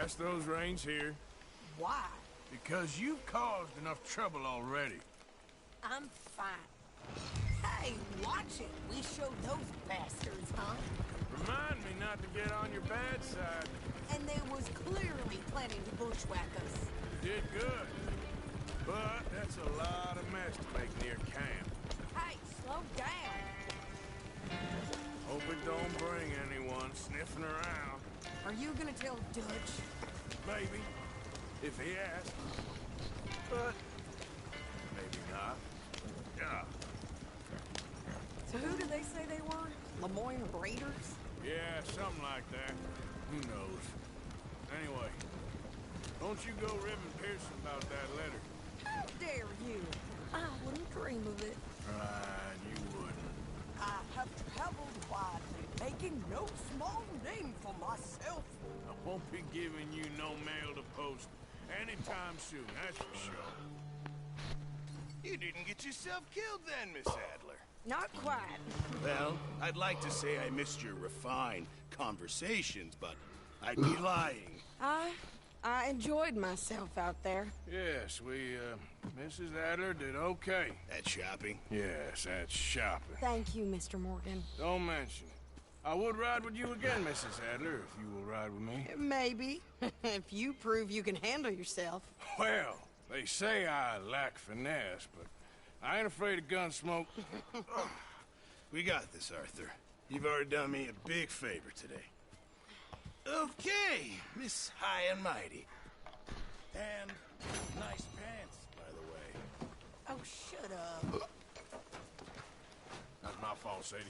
Pass those reins here. Why? Because you've caused enough trouble already. I'm fine. Hey, watch it. We showed those bastards, huh? Remind me not to get on your bad side. And they was clearly planning to bushwhack us. You did good. But that's a lot of mess to make near camp. Hey, slow down. Hope it don't bring anyone sniffing around. Are you gonna tell Dutch? Maybe. If he asks. But maybe not. Yeah. So who did they say they were? Lemoyne Raiders? Yeah, something like that. Who knows? Anyway, don't you go ribbing Pearson about that letter. How dare you? I wouldn't dream of it. Right, you wouldn't. I have traveled widely, making no small name for myself. I won't be giving you no mail to post anytime soon, that's for sure. You didn't get yourself killed then, Miss Adler. Not quite. Well, I'd like to say I missed your refined conversations, but I'd be lying. I enjoyed myself out there. Yes, Mrs. Adler did okay. At shopping? Yes, that's shopping. Thank you, Mr. Morgan. Don't mention it. I would ride with you again, Mrs. Adler, if you will ride with me. Maybe. If you prove you can handle yourself. Well, they say I lack finesse, but I ain't afraid of gun smoke. We got this, Arthur. You've already done me a big favor today. Okay, Miss High and Mighty. And nice pants, by the way. Oh, shut up. That's my fault, Sadie.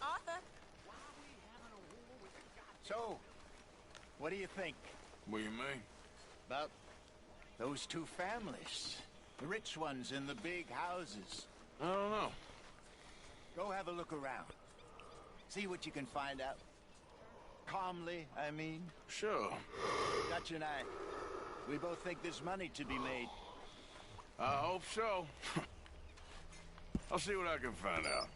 Arthur? So, what do you think What do you mean? about those two families? The rich ones in the big houses. I don't know. Go have a look around. See what you can find out. Calmly, I mean. Sure. Dutch and I, we both think there's money to be made. I hope so. I'll see what I can find out.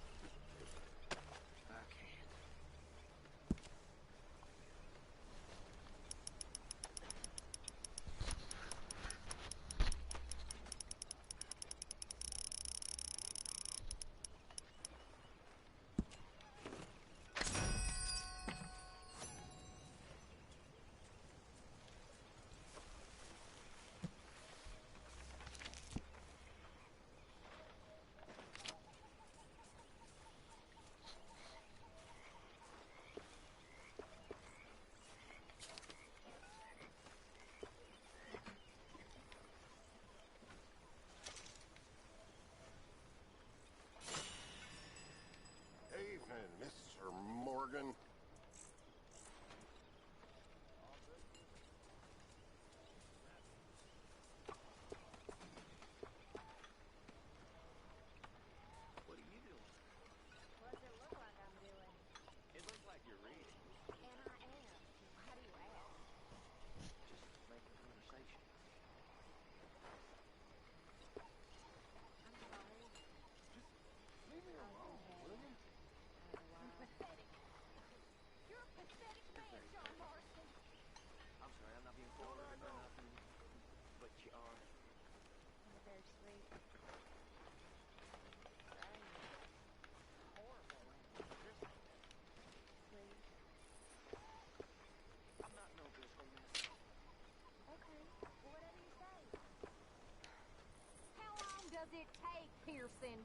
Evening, Mr. Morgan. What are you doing? What does it look like I'm doing? It looks like you're reading. And I am. How do you ask? Just making conversation. I'm sorry. Leave me alone, will you? I'm pathetic. You're a pathetic man, John Marston. I'm sorry, I'm not being forward or nothing. But you are. You're very sweet. Sorry. Horrible. Please. I'm not no good for you. Okay. Whatever you say. How long does it take, Pearson?